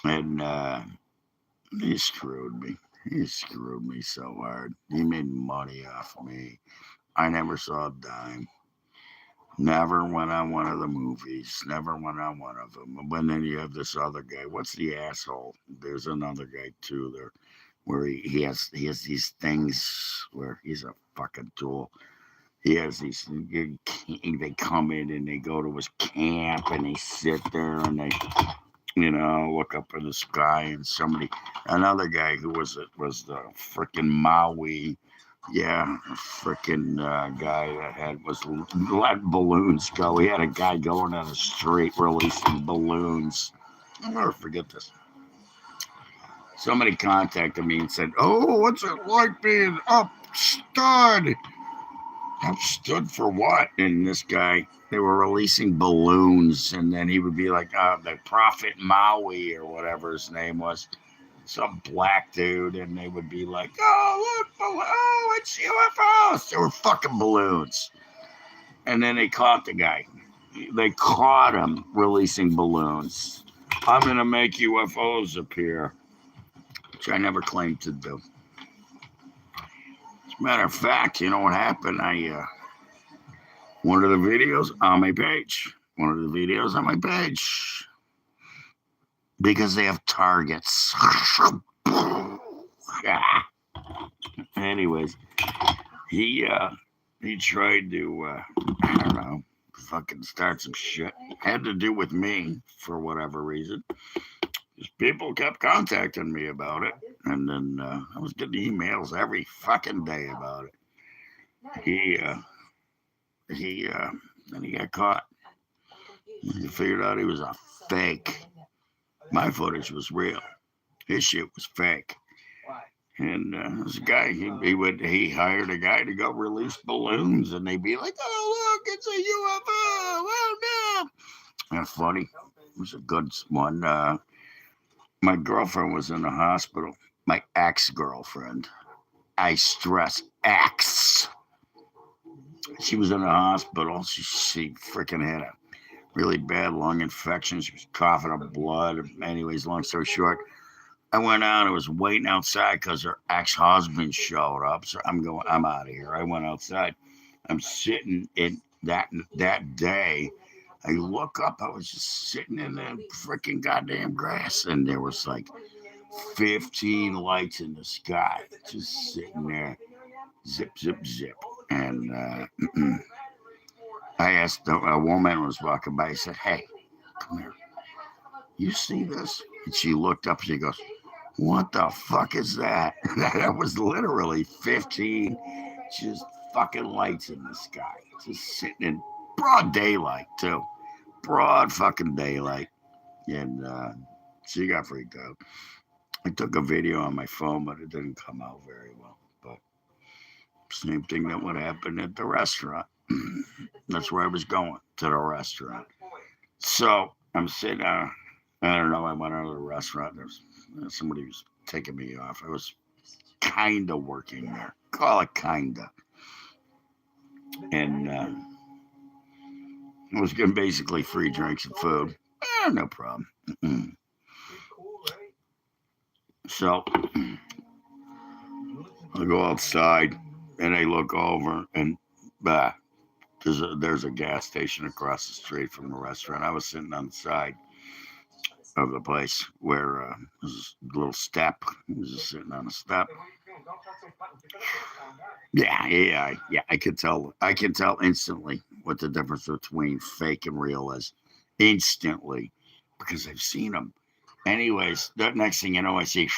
Speaker 1: and he screwed me. He screwed me so hard. He made money off me. I never saw a dime. Never went on one of the movies. Never went on one of them. But then you have this other guy. What's the asshole? There's another guy too there, where he has these things where he's a fucking tool. He has these. They come in and they go to his camp and they sit there and they, look up in the sky and another guy who was the freaking Maui. Yeah, freaking guy that was let balloons go. He had a guy going on the street releasing balloons. I'll never forget this. Somebody contacted me and said, "Oh, what's it like being upstood?" Upstood for what? And this guy, they were releasing balloons, and then he would be like, the Prophet Maui or whatever his name was. Some black dude, and they would be like, "Oh, look, it's UFOs." They were fucking balloons. And then they caught the guy. They caught him releasing balloons. I'm going to make UFOs appear, which I never claimed to do. As a matter of fact, you know what happened? One of the videos on my page. One of the videos on my page. Because they have targets. Anyways, he tried to I don't know, fucking start some shit. Had to do with me for whatever reason. Just people kept contacting me about it, and then I was getting emails every fucking day about it. He then he got caught. He figured out he was a fake. My footage was real. His shit was fake. And this guy, he hired a guy to go release balloons, and they'd be like, "Oh look, it's a UFO! Oh no!" That's funny. It was a good one. My girlfriend was in the hospital. My ex-girlfriend. I stress ex. She was in the hospital. She freaking had a really bad lung infection. She was coughing up blood. Anyways, long story short, I went out. I was waiting outside because her ex-husband showed up. So I'm out of here. I went outside. I'm sitting in that day. I look up. I was just sitting in the freaking goddamn grass, and there was like 15 lights in the sky, just sitting there, zip, zip, zip. And I asked a woman was walking by. I said, "Hey, come here. You see this?" And she looked up. She goes, "What the fuck is that?" That was literally 15 just fucking lights in the sky, just sitting in broad daylight too, broad fucking daylight. And she got freaked out. I took a video on my phone, but it didn't come out very well. But same thing that would happen at the restaurant. That's where I was going, to the restaurant. So I'm sitting there. I don't know. I went out of the restaurant. There's somebody was taking me off. I was kind of working there. Call it kind of. And I was getting basically free drinks and food. No problem. So I go outside and I look over, and there's a gas station across the street from the restaurant. I was sitting on the side of the place where there's a little step. I was just sitting on a step. Yeah. I can tell instantly what the difference between fake and real is. Instantly, because I've seen them. Anyways, the next thing you know, I see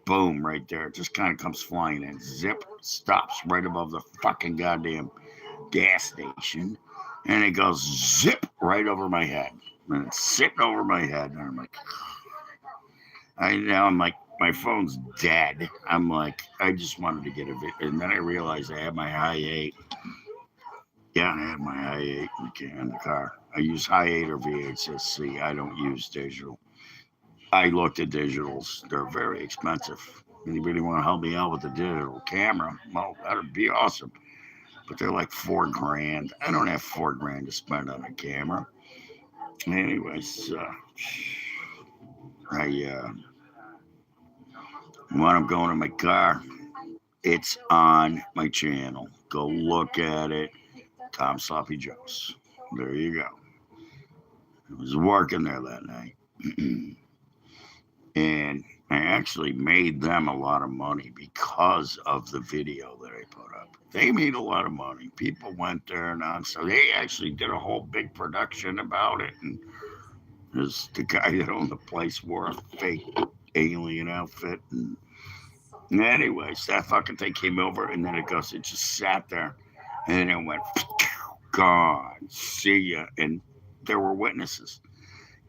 Speaker 1: boom right there. It just kind of comes flying and zip stops right above the fucking goddamn gas station, and it goes zip right over my head. And it's sitting over my head, and I'm like, my phone's dead. I'm like, I just wanted to get a bit, and then I realized I had my high 8. Yeah, I had my high 8 in the car. I use high 8 or VHS-C. I don't use digital. I looked at digitals. They're very expensive. Anybody want to help me out with the digital camera? Well, that'd be awesome. But they're like $4,000. I don't have $4,000 to spend on a camera. Anyways, when I'm going in my car, it's on my channel. Go look at it. Tom Sloppy Joe's. There you go. I was working there that night. And I actually made them a lot of money because of the video that I put up. They made a lot of money. People went there and on. So they actually did a whole big production about it. And there's the guy that owned the place wore a fake alien outfit. And anyways, that fucking thing came over, and then it just sat there. And then it went, gone. See ya. And there were witnesses.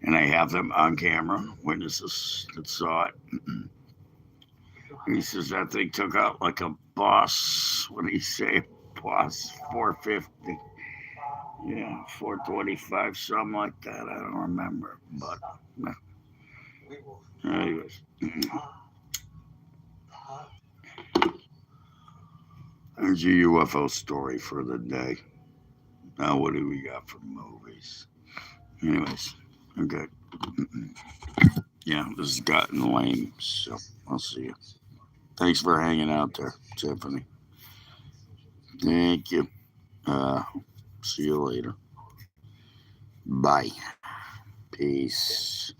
Speaker 1: And I have them on camera, witnesses that saw it. He says that thing took out like a Boss, what did he say? Boss 450. Yeah, 425, something like that. I don't remember. But, anyways. There's your UFO story for the day. Now, what do we got for movies? Anyways, I'm good. Yeah, this has gotten lame, so I'll see you. Thanks for hanging out there, Tiffany. Thank you. See you later. Bye. Peace.